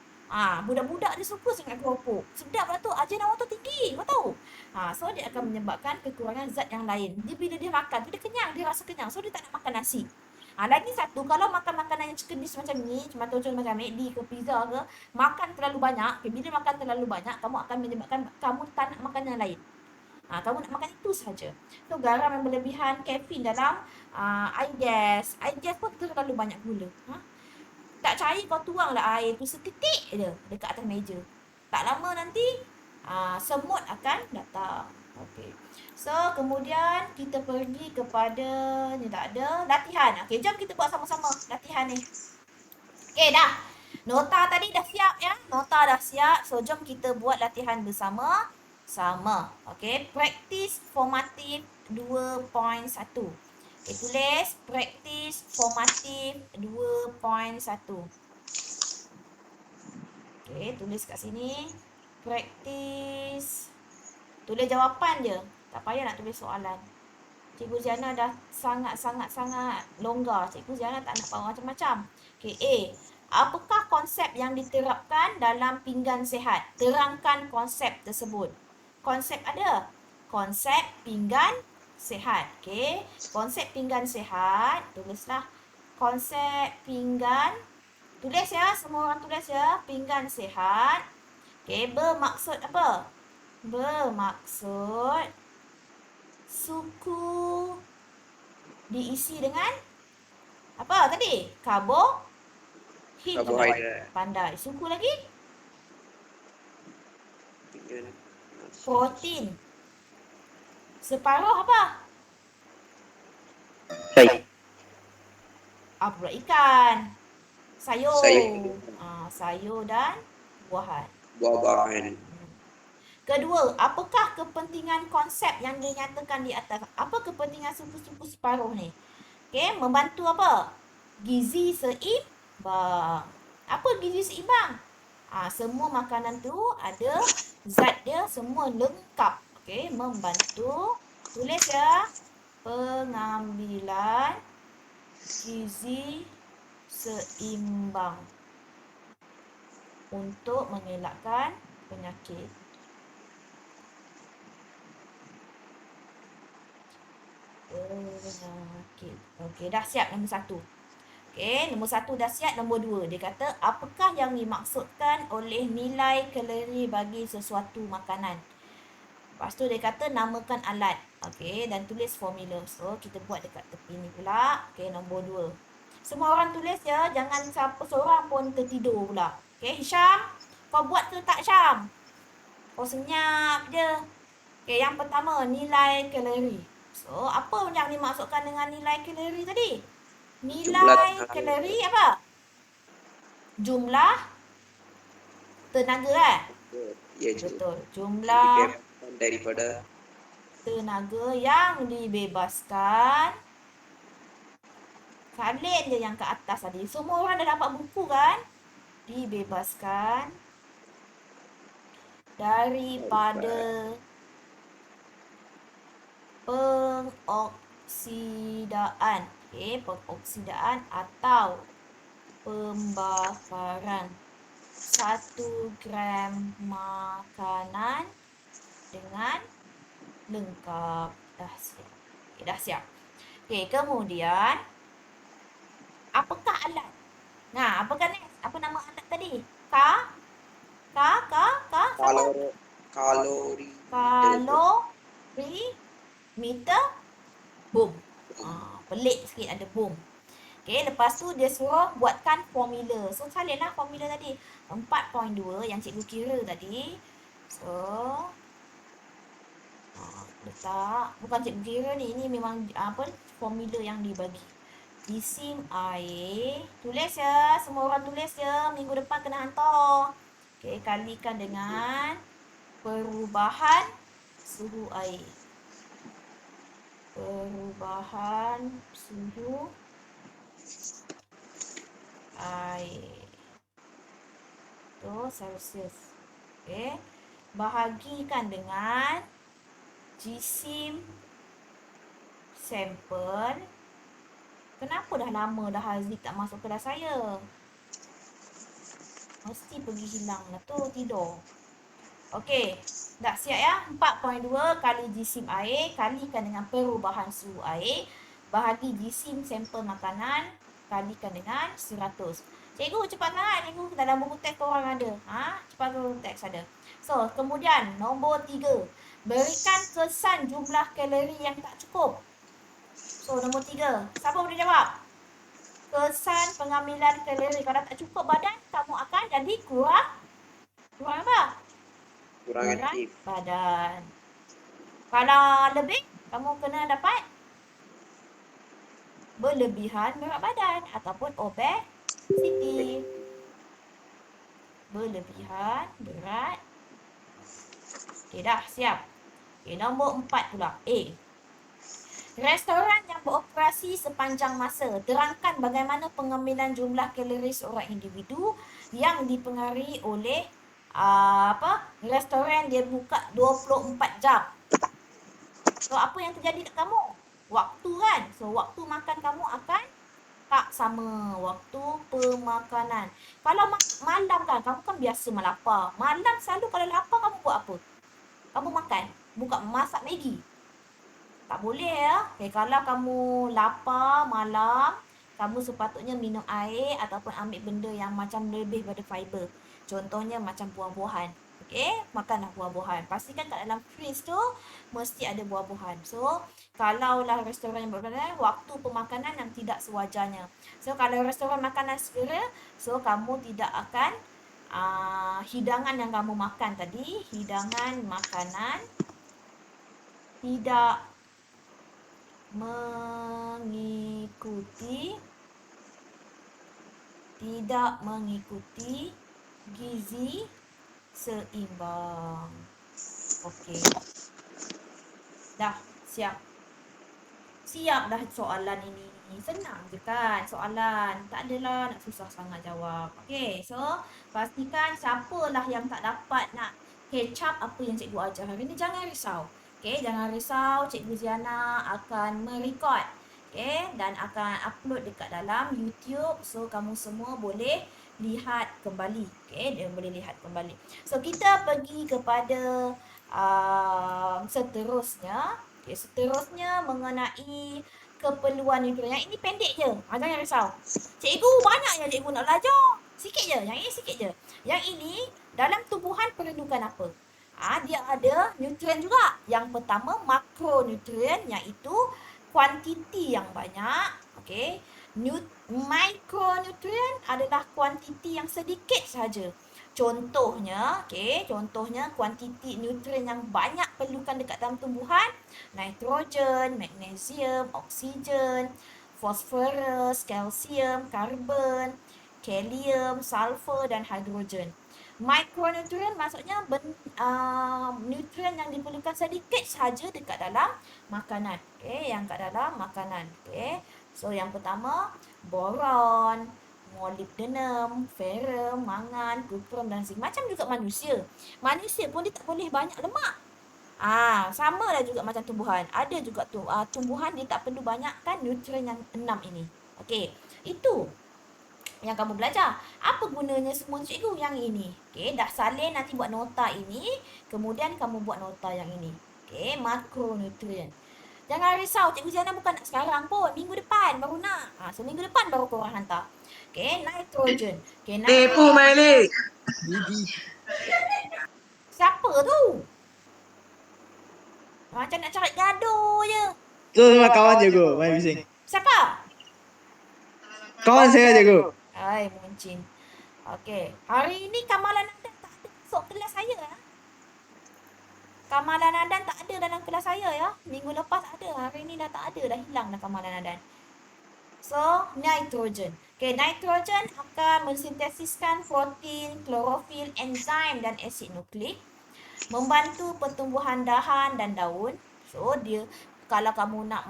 Budak-budak dia suka sangat keropok. Sedap lah tu, ajinomoto tinggi, kau tahu. So dia akan menyebabkan kekurangan zat yang lain. Dia bila dia makan tu dia kenyang, dia rasa kenyang. So dia tak nak makan nasi. Lagi satu, kalau makan makanan yang sekedis macam ni, contoh macam McD ke pizza ke, makan terlalu banyak. Bila makan terlalu banyak, kamu akan menyebabkan kamu tak nak makan yang lain. Kamu nak makan itu saja. So garam yang berlebihan, kafein dalam air gas. Air gas pun terlalu banyak gula. Tak cair kau tuanglah air tu setitik je dekat atas meja. Tak lama nanti semut akan datang. Okey. So kemudian kita pergi kepada ni tak ada latihan. Okey, jom kita buat sama-sama latihan ni. Okey dah. Nota tadi dah siap ya. Nota dah siap. So jom kita buat latihan bersama. Okey, practice formative 2.1. Tulis praktis formatif 2.1. Tulis kat sini. Praktis. Tulis jawapan je. Tak payah nak tulis soalan. Cikgu Ziana dah sangat-sangat longgar. Cikgu Ziana tak nak bawa macam-macam. A. Apakah konsep yang diterapkan dalam pinggan sihat? Terangkan konsep tersebut. Konsep ada. Konsep pinggan sihat. Konsep pinggan sihat. Tulislah. Konsep pinggan. Tulis ya. Semua orang tulis ya. Pinggan sihat. Bermaksud apa? Bermaksud suku diisi dengan Apa tadi? Karbohidrat. Karbohidrat. Pandai. Suku lagi? Tiga. Protein. Separuh apa? Baik. Apa pula ikan? Sayur. Sayur. Sayur dan buahan. Buah-buahan. Kedua, apakah kepentingan konsep yang dinyatakan di atas? Apa kepentingan suku-suku separuh ni? Okey, membantu apa? Gizi seimbang. Apa gizi seimbang? Semua makanan tu ada zat dia semua lengkap. Okey, membantu. Tulis ya. Pengambilan gizi seimbang untuk mengelakkan penyakit. Okey, dah siap nombor 1. Okey, nombor 1 dah siap. Nombor 2, dia kata apakah yang dimaksudkan oleh nilai kalori bagi sesuatu makanan. Lepas tu dia kata namakan alat. Okey, dan tulis formula. So, kita buat dekat tepi ni pula. Okey, nombor 2. Semua orang tulis ya, jangan siapa seorang pun tertidur pula. Okey, Hisham, kau buat ke tak, Hisham? Kau senyap je. Okey, yang pertama, nilai kalori. So, apa yang dimaksudkan dengan nilai kalori tadi? Nilai kalori apa? Jumlah tenaga kan? Ya, cikgu. Betul. Jumlah Daripada tenaga yang dibebaskan. Salin je yang ke atas tadi. Semua orang dah dapat buku kan? Dibebaskan daripada pengoksidaan. Okey, pengoksidaan atau pembakaran 1 gram makanan dengan lengkap. Dah siap. Okay, dah siap. Okey, kemudian apakah alat? Nah, apakah ni? Apa nama alat tadi? kalori Kalorimeter. Boom. Pelik sikit ada boom. Okey, lepas tu dia suruh buatkan formula. So, salinlah formula tadi. 4.2 yang cikgu kira tadi. So, letak. Bukan cikgu kira ni. Ini memang formula yang dibagi. Jisim air. Tulis ya. Semua orang tulis ya. Minggu depan kena hantar. Okey, kalikan dengan perubahan suhu air. Perubahan suhu air. Tu Celsius. Okey. Bahagikan dengan jisim sampel. Kenapa dah lama dah Haziq tak masuk kelas saya? Mesti pergi hilang lah tu, tidur. Okey, dah siap ya? 4.2 kali jisim air kalikan dengan perubahan suhu air bahagi jisim sampel makanan kalikan dengan 100. Cikgu cepat sangat, cikgu dalam buku teks korang ada. Cepat buku teks ada. So, kemudian nombor 3. Berikan kesan jumlah kalori yang tak cukup. So, nombor 3. Siapa boleh jawab? Kesan pengambilan kalori. Kalau tak cukup badan, kamu akan jadi kurang apa? kurang aktif. Badan. Kalau lebih, kamu kena dapat berlebihan berat badan ataupun obesity. Berlebihan berat. Okey, dah siap. Okey, nombor 4 pula. A. Restoran yang beroperasi sepanjang masa. Terangkan bagaimana pengambilan jumlah kalori seorang individu yang dipengaruhi oleh restoran dia buka 24 jam. So, apa yang terjadi kat kamu? Waktu kan? So, waktu makan kamu akan tak sama. Waktu pemakanan. Kalau malam kan, kamu kan biasa melapar. Malam selalu kalau lapar, kamu buat apa? Kamu makan. Buka masak Maggi. Tak boleh ya. Okay, kalau kamu lapar malam, kamu sepatutnya minum air ataupun ambil benda yang macam lebih pada fiber. Contohnya macam buah-buahan. Okay, makanlah buah-buahan. Pastikan kat dalam fridge tu mesti ada buah-buahan. So, kalaulah restoran yang berpendapatan, waktu pemakanan yang tidak sewajarnya. So, kalau restoran makanan segera, so kamu tidak akan hidangan yang kamu makan tadi, hidangan makanan tidak mengikuti gizi seimbang. Okey. Dah, siap. Siap dah soalan ini. Senang je kan soalan. Tak adalah nak susah sangat jawab. Okey, so pastikan siapalah yang tak dapat nak catch up apa yang cikgu ajar hari ni, jangan risau. Okey, jangan risau, Cikgu Ziana akan merekod. Okey, dan akan upload dekat dalam YouTube. So kamu semua boleh lihat kembali. Okey, dia boleh lihat kembali. So kita pergi kepada seterusnya. Okay, seterusnya mengenai keperluan nutrien. Yang ini pendek je. Jangan risau. Cikgu banyak yang cikgu nak belajar. Sikit je. Yang ini sikit je. Yang ini dalam tumbuhan perlukan apa? Dia ada nutrien juga. Yang pertama makronutrien, iaitu kuantiti yang banyak. Okay. Mikronutrien adalah kuantiti yang sedikit saja. Contohnya, contohnya kuantiti nutrien yang banyak perlukan dekat dalam tumbuhan, nitrogen, magnesium, oksigen, fosforus, kalsium, karbon, kalium, sulfur dan hidrogen. Mikronutrien maksudnya nutrien yang diperlukan sedikit saja dekat dalam makanan. Yang kat dalam makanan. So yang pertama boron, molybdenum, ferrum, mangan, kuprum dan zinc. Macam juga manusia. Manusia pun dia tak boleh banyak lemak. Sama lah juga macam tumbuhan. Ada juga tumbuhan dia tak perlu banyakkan nutrien yang 6 ini. Okey, itu yang kamu belajar. Apa gunanya semua cikgu? Yang ini. Okey, dah salin nanti buat nota ini, kemudian kamu buat nota yang ini. Okey, makronutrien. Jangan risau, Cikgu Ziana bukan nak sekarang pun. Minggu depan baru nak. So minggu depan baru korang hantar. Okay, nitrogen. Okay, Tepu Malik. Siapa tu? Macam nak cari gaduh je. Tu sama kawan cikgu, main bising. Siapa? Kawan saya cikgu. Hai, muncin. Okay, hari ini Kamalan Adan tak ada masuk kelas saya. Kamalan Adan tak ada dalam kelas saya ya. Minggu lepas ada, hari ni dah tak ada, dah hilang dah Kamalan Adan. So, nitrogen. Okay, nitrogen akan mensintesiskan protein, klorofil, enzim dan asid nukleik, membantu pertumbuhan dahan dan daun. So, dia kalau kamu nak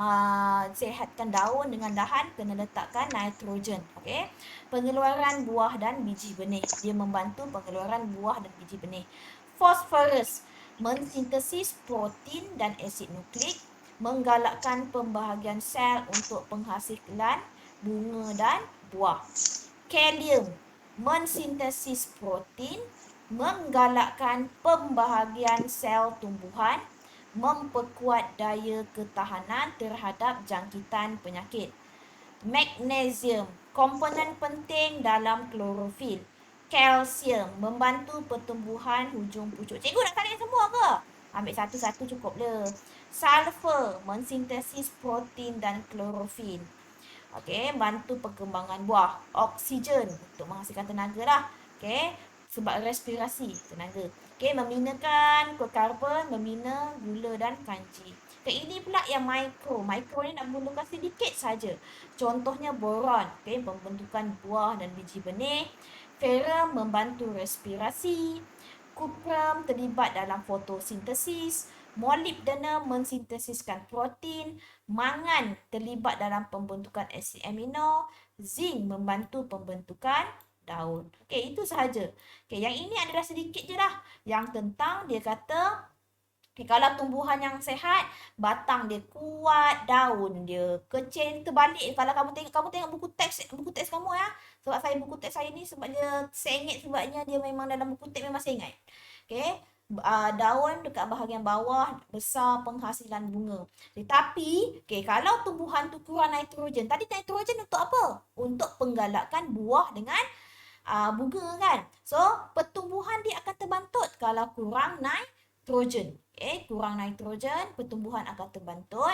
sihatkan daun dengan dahan, kena letakkan nitrogen. Okay, pengeluaran buah dan biji benih. Dia membantu pengeluaran buah dan biji benih. Fosforus mensintesis protein dan asid nukleik, menggalakkan pembahagian sel untuk penghasilan bunga dan buah. Kalium mensintesis protein, menggalakkan pembahagian sel tumbuhan, memperkuat daya ketahanan terhadap jangkitan penyakit. Magnesium, komponen penting dalam klorofil. Kalsium, membantu pertumbuhan hujung pucuk. Cikgu nak tarik semua ke? Ambil satu-satu cukup le. Sulfur, mensintesis protein dan klorofil. Okey, bantu perkembangan buah. Oksigen, untuk menghasilkan tenaga lah. Okey, sebab respirasi, tenaga. Okey, meminakan karbon, memina gula dan kanji. Okay, ini pula yang mikro. Mikro ni nak memerlukan sedikit saja. Contohnya boron, okay, pembentukan buah dan biji benih. Ferrum membantu respirasi. Kuprum terlibat dalam fotosintesis. Molybdenum mensintesiskan protein. Mangan terlibat dalam pembentukan asid amino. Zinc membantu pembentukan daun. Okey, itu sahaja. Okey, yang ini adalah sedikit je lah. Yang tentang dia kata, okay, kalau tumbuhan yang sehat, batang dia kuat, daun dia kecil, terbalik. Kalau kamu tengok buku teks kamu ya. Sebab saya buku teks saya ni sebab dia sengit, sebabnya dia memang dalam buku teks memang saya ingat. Okey, daun dekat bahagian bawah besar penghasilan bunga. Tetapi, okay, kalau tumbuhan tu kurang nitrogen, tadi nitrogen untuk apa? Untuk penggalakkan buah dengan bunga kan. So, pertumbuhan dia akan terbantut kalau kurang nitrogen. Okay, kurang nitrogen, pertumbuhan akan terbantut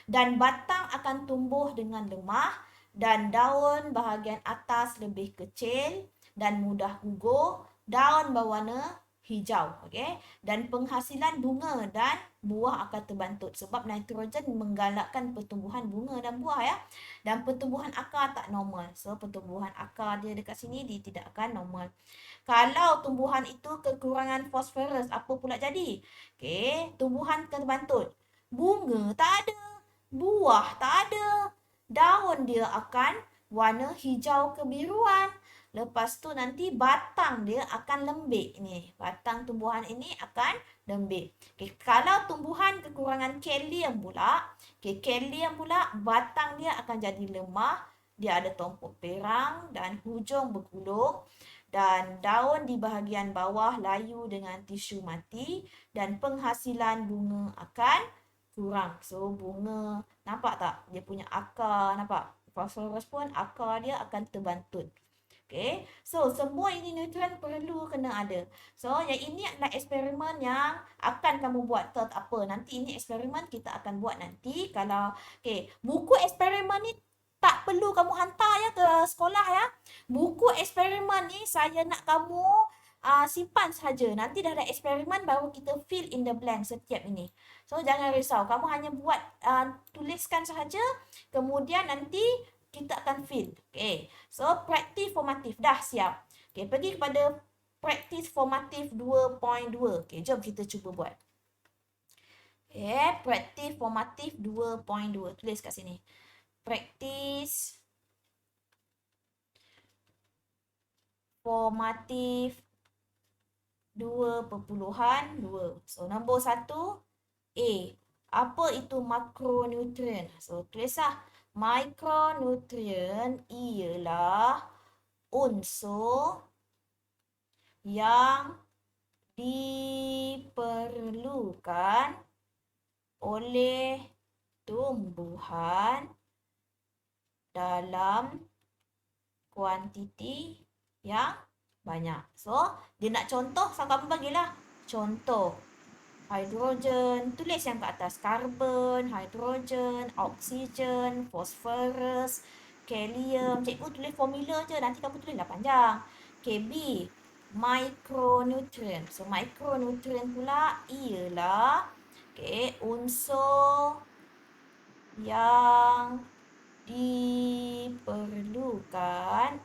dan batang akan tumbuh dengan lemah dan daun bahagian atas lebih kecil dan mudah gugur, daun berwarna hijau, okey. Dan penghasilan bunga dan buah akan terbantut sebab nitrogen menggalakkan pertumbuhan bunga dan buah ya. Dan pertumbuhan akar tak normal. So pertumbuhan akar dia dekat sini dia tidak akan normal. Kalau tumbuhan itu kekurangan fosforus, apa pula jadi? Okey, tumbuhan terbantut. Bunga tak ada, buah tak ada. Daun dia akan warna hijau kebiruan. Lepas tu nanti batang dia akan lembik ni. Batang tumbuhan ini akan lembik. Okay, kalau tumbuhan kekurangan kalium pula, batang dia akan jadi lemah. Dia ada tompok perang dan hujung bergulung. Dan daun di bahagian bawah layu dengan tisu mati. Dan penghasilan bunga akan kurang. So bunga, nampak tak? Dia punya akar, nampak? Fosforus pun akar dia akan terbantut. Okay, so semua ini nutrien perlu kena ada. So yang ini adalah eksperimen yang akan kamu buat. Tak apa, nanti ini eksperimen kita akan buat nanti. Kalau okay, buku eksperimen ni tak perlu kamu hantar ya ke sekolah ya. Buku eksperimen ni saya nak kamu simpan saja. Nanti dah ada eksperimen baru kita fill in the blank setiap ini. So jangan risau, kamu hanya buat tuliskan sahaja. Kemudian nanti kita akan fill. Okay. So, praktis formatif. Dah siap. Okay. Pergi kepada praktis formatif 2.2. Okay. Jom kita cuba buat. Okay. Praktis formatif 2.2. Tulis kat sini. Praktis formatif 2.2. So, nombor 1. A. Apa itu makronutrien? So, tulislah. Mikronutrien ialah unsur yang diperlukan oleh tumbuhan dalam kuantiti yang banyak. So, dia nak contoh, so kamu bagilah contoh. Hidrogen, tulis yang kat atas. Karbon, hidrogen, oksigen, fosforus, kalium. Cikgu tulis formula je, nanti kamu tulislah panjang. KB, micronutrient. So, micronutrient pula ialah unsur yang diperlukan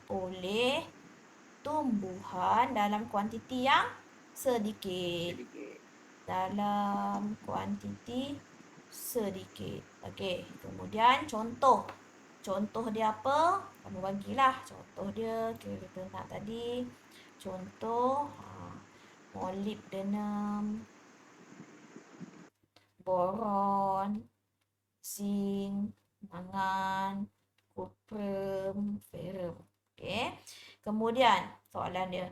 oleh tumbuhan dalam kuantiti yang sedikit. Dalam kuantiti sedikit. Okey, kemudian contoh. Contoh dia apa? Kamu bagilah contoh dia. Kita nak tadi contoh molybdenum, boron, zinc, mangan, kuprum, ferrum. Okey. Kemudian soalan dia,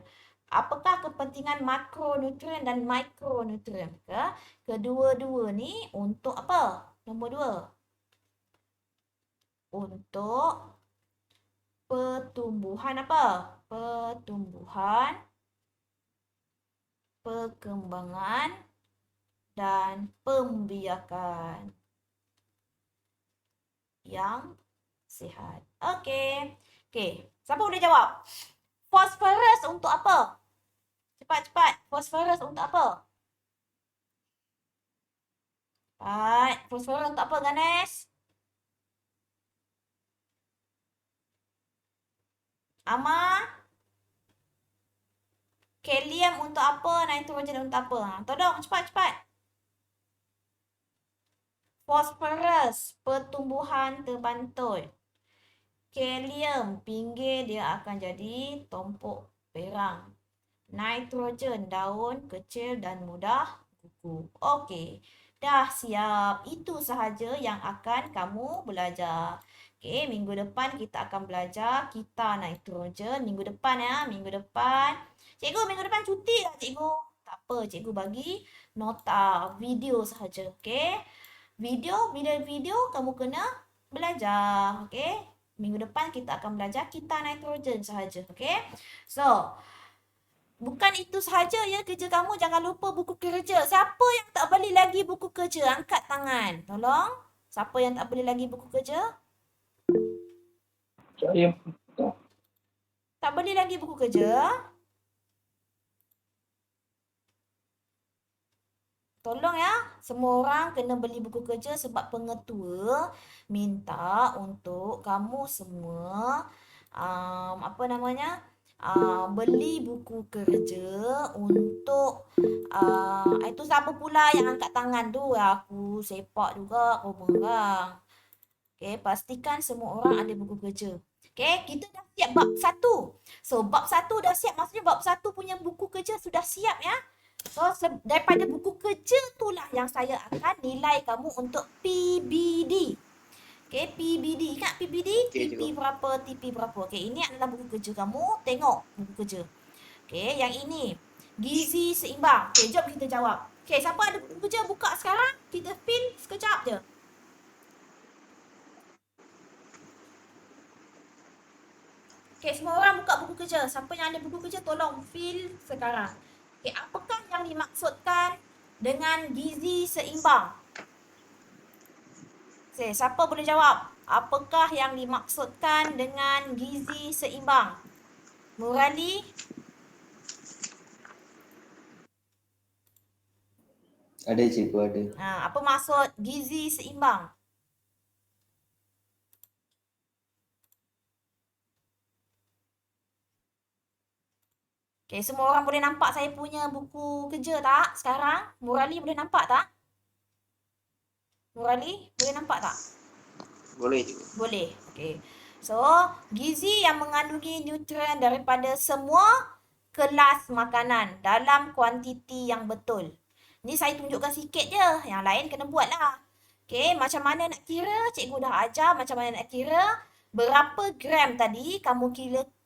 apakah kepentingan makronutrien dan mikronutrien? Kedua-dua ni untuk apa? Nombor 2. Untuk pertumbuhan apa? Pertumbuhan, perkembangan dan pembiakan yang sihat. Okey. Okey, siapa boleh jawab? Fosforus untuk apa? Cepat-cepat. Fosforus untuk apa? Cepat. Fosforus untuk apa, Ganesh? Ama? Kalium untuk apa? Nitrogen untuk apa? Tolong, cepat-cepat. Fosforus, pertumbuhan terbantut. Kalium, pinggir dia akan jadi tompok perang. Nitrogen, daun kecil dan mudah gugur. Okey, dah siap. Itu sahaja yang akan kamu belajar. Okey, minggu depan kita akan belajar kita nitrogen. Minggu depan ya, minggu depan. Cikgu, minggu depan cuti lah cikgu. Tak apa, cikgu bagi nota video sahaja. Okey, bila video kamu kena belajar. Okey. Minggu depan kita akan belajar kita nitrogen sahaja. Okay? So, bukan itu sahaja ya kerja kamu. Jangan lupa buku kerja. Siapa yang tak beli lagi buku kerja? Angkat tangan. Tolong. Siapa yang tak beli lagi buku kerja? Saya Tak beli lagi buku kerja? Tolong ya, semua orang kena beli buku kerja sebab pengetua minta untuk kamu semua beli buku kerja untuk itu siapa pula yang angkat tangan tu? Aku sepak juga kau orang. Okay, pastikan semua orang ada buku kerja. Okay, kita dah siap bab 1. So, bab 1 dah siap, maksudnya bab 1 punya buku kerja sudah siap ya. So, daripada buku kerja itulah yang saya akan nilai kamu untuk PBD. Okay, PBD. Ingat PBD? Okey, TP berapa, TP berapa. Okay, ini adalah buku kerja kamu. Tengok buku kerja. Okay, yang ini. Gizi seimbang. Okay, jom kita jawab. Okay, siapa ada buku kerja buka sekarang? Kita fill sekejap je. Okay, semua orang buka buku kerja. Siapa yang ada buku kerja tolong fill sekarang. Okay, apakah yang dimaksudkan dengan gizi seimbang? Okay, siapa boleh jawab? Apakah yang dimaksudkan dengan gizi seimbang? Murali? Ada cikgu, ada. Apa maksud gizi seimbang? Okay, semua orang boleh nampak saya punya buku kerja tak sekarang? Murali boleh nampak tak? Murali boleh nampak tak? Boleh cikgu. Boleh. Okay. So, gizi yang mengandungi nutrien daripada semua kelas makanan dalam kuantiti yang betul. Ni saya tunjukkan sikit je. Yang lain kena buat lah. Okay, macam mana nak kira? Cikgu dah ajar macam mana nak kira. Berapa gram tadi kamu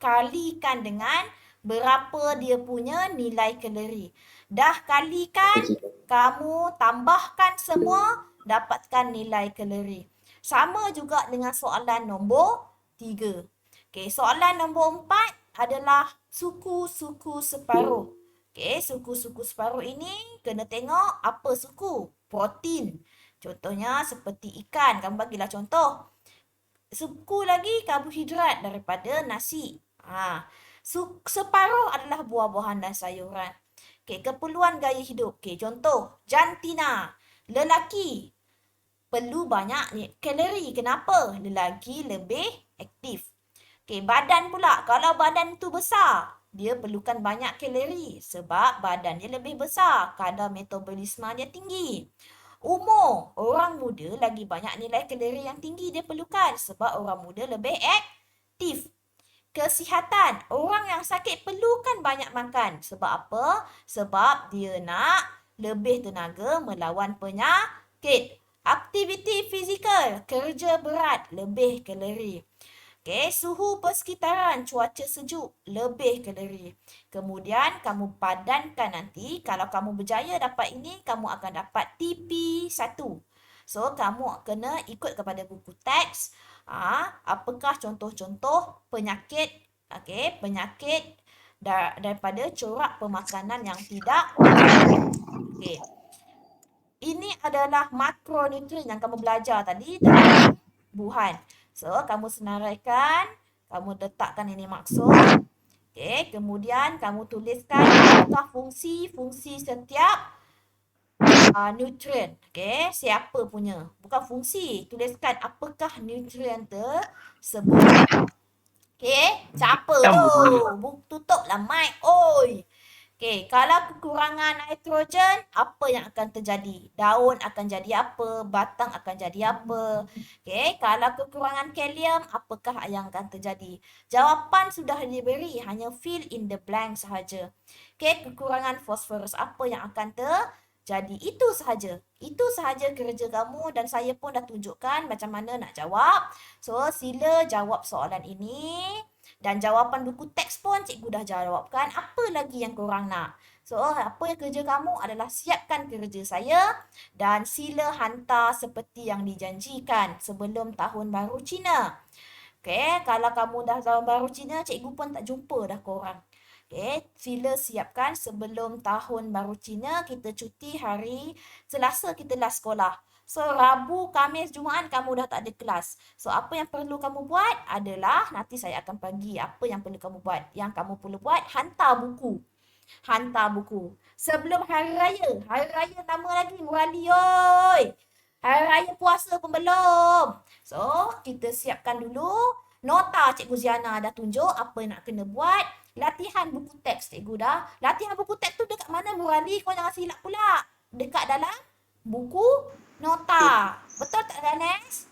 kalikan dengan berapa dia punya nilai kalori. Dah kalikan, kamu tambahkan semua, dapatkan nilai kalori. Sama juga dengan soalan nombor 3. Okay, soalan nombor 4 adalah suku-suku separuh. Okay, suku-suku separuh ini kena tengok apa suku. Protein. Contohnya seperti ikan. Kamu bagilah contoh. Suku lagi karbohidrat daripada nasi. Separuh adalah buah-buahan dan sayuran. Okay, keperluan gaya hidup. Okay, contoh, jantina, lelaki perlu banyak kalori. Kenapa? Lelaki lebih aktif. Okay, badan pula. Kalau badan tu besar, dia perlukan banyak kalori sebab badan dia lebih besar. Kadar metabolisme dia tinggi. Umur, orang muda lagi banyak nilai kalori yang tinggi dia perlukan sebab orang muda lebih aktif. Kesihatan, orang yang sakit perlukan banyak makan. Sebab apa? Sebab dia nak lebih tenaga melawan penyakit. Aktiviti fizikal, kerja berat, lebih kalori. Okay, suhu persekitaran, cuaca sejuk, lebih kalori. Kemudian kamu padankan nanti, kalau kamu berjaya dapat ini, kamu akan dapat TP1. So, kamu kena ikut kepada buku teks. Apakah contoh-contoh penyakit, okay, penyakit daripada corak pemakanan yang tidak. Okay. Ini adalah makronutrien yang kamu belajar tadi dalam buhan. So, kamu senaraikan, kamu letakkan ini maksud. Okay, kemudian kamu tuliskan apakah fungsi-fungsi setiap nutrien. Okay, siapa punya? Bukan fungsi. Tuliskan apakah nutrien tersebut. Okay, siapa tu? Tutuplah mic. Oi. Okay, kalau kekurangan nitrogen, apa yang akan terjadi? Daun akan jadi apa? Batang akan jadi apa? Okay, kalau kekurangan kalium, apakah yang akan terjadi? Jawapan sudah diberi, hanya fill in the blank sahaja. Okay, kekurangan fosforus, apa yang akan terjadi? Itu sahaja. Itu sahaja kerja kamu dan saya pun dah tunjukkan macam mana nak jawab. So, sila jawab soalan ini. Dan jawapan buku teks pun cikgu dah jawabkan. Apa lagi yang korang nak? So, apa yang kerja kamu adalah siapkan kerja saya dan sila hantar seperti yang dijanjikan sebelum tahun baru Cina. Okay, kalau kamu dah tahun baru Cina, cikgu pun tak jumpa dah korang. Okay, sila siapkan sebelum tahun baru Cina, kita cuti hari Selasa kita last sekolah. So, Rabu, Khamis, Jumaat kamu dah tak ada kelas. So, apa yang perlu kamu buat adalah, nanti saya akan bagi apa yang perlu kamu buat. Yang kamu perlu buat, hantar buku. Hantar buku. Sebelum Hari Raya lama lagi, Murali, oi. Hari Raya puasa pun belum. So, kita siapkan dulu. Nota Cikgu Ziana dah tunjuk apa nak kena buat. Latihan buku teks cikgu dah. Latihan buku teks tu dekat mana Murali? Kau jangan silap pula. Dekat dalam buku nota. Betul tak Ganesh?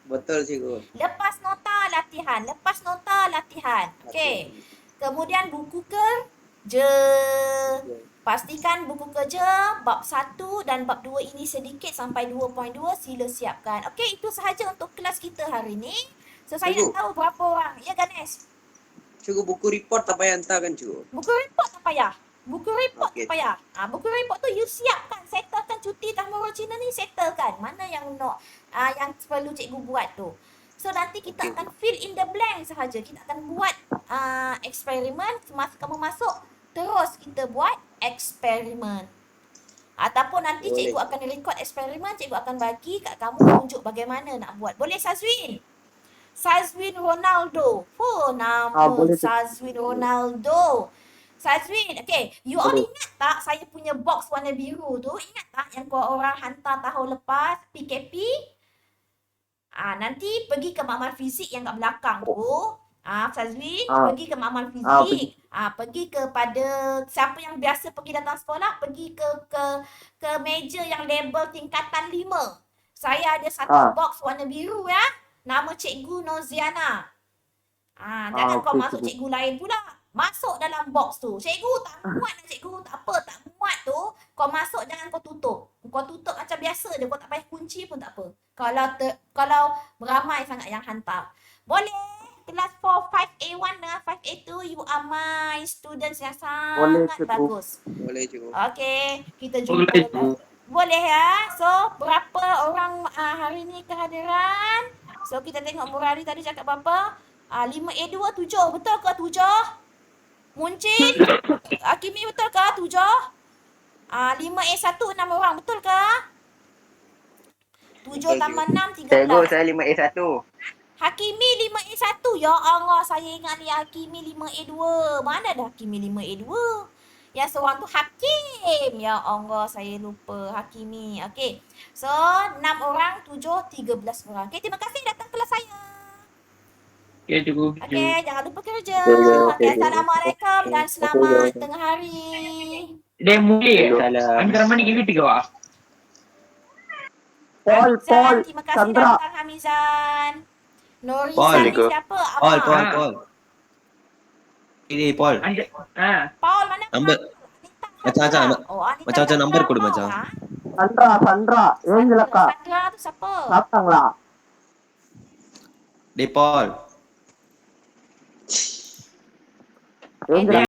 Betul cikgu. Lepas nota latihan. Lepas nota latihan. Okey. Kemudian buku kerja. Pastikan buku kerja bab 1 dan bab 2 ini sedikit sampai 2.2 sila siapkan. Okey, itu sahaja untuk kelas kita hari ni. So, saya nak tahu berapa orang. Ya, Ganesh? Cikgu buku report tak payah hantar kan cikgu? Buku report tak payah. Buku report Okey. tak payah. Buku report tu you siapkan. Settlekan cuti tahun baru Cina ni, settlekan. Mana yang yang perlu cikgu buat tu. So, nanti kita Okey. akan fill in the blank sahaja. Kita akan buat eksperimen. Semasa kamu masuk, terus kita buat eksperimen. Ataupun nanti Boleh. cikgu akan record eksperimen, cikgu akan bagi kat kamu tunjuk bagaimana nak buat. Boleh Sazwin? Sazwin Ronaldo. Oh, nama boleh tu. Sazwin Ronaldo. Sazwin, okay. You all Boleh. ingat tak saya punya box warna biru tu? Ingat tak yang korang hantar tahun lepas PKP? Nanti pergi ke makmal fizik yang kat belakang tu. Sazwin, pergi ke makmal fizik. Pergi kepada siapa yang biasa pergi datang sekolah, pergi ke meja yang label tingkatan 5. Saya ada satu box warna biru ya. Nama cikgu Noziana. Jangan kau okey, masuk cikgu. cikgu lain pula. Masuk dalam box tu. Cikgu tak muat lah cikgu. Tak apa, tak muat tu. Kau masuk jangan kau tutup. Kau tutup macam biasa je. Kau tak payah kunci pun tak apa. Kalau ramai sangat yang hantar. Boleh. Kelas 4, 5A1 dengan 5A2. You are my students yang Boleh, sangat cikgu. bagus. Boleh cikgu. Okey. Kita jumpa. Boleh, cikgu. Boleh ya. So, berapa orang hari ni kehadiran? So, kita tengok Murali tadi cakap berapa? 5A2 7. Betul ke 7? Muncin? Hakimi betul ke 7? 5A1 6 orang. Betul ke? 7 Betul, tambah 6 Cikgu 13. saya 5A1. Hakimi 5A1. Ya Allah, saya ingat ni Hakimi 5A2. Mana dah Hakimi 5A2? Yang seorang tu Hakim. Ya Allah, saya lupa Hakimi. Okey. So, 6 orang, 7, 13 orang. Okey, terima kasih datang kelas saya. Okay, cikgu. Okey, jangan lupa kerja. Okey, Okey, Assalamualaikum dan Okey, selamat okey. tengah hari. Dia boleh. Salam. Ambil mana ini tiga. Paul, Hamizan, terima kasih Chandra. datang Hamizan. Paul, Norisan ni Cikgu. siapa? Paul, Abang. Paul, Paul. Ini Paul. Paul mana? Number. Macam-macam, macam-macam number kodu macam. Sandra. Angela kak. Sandra tu siapa? Datang lah. Dia Paul. Angela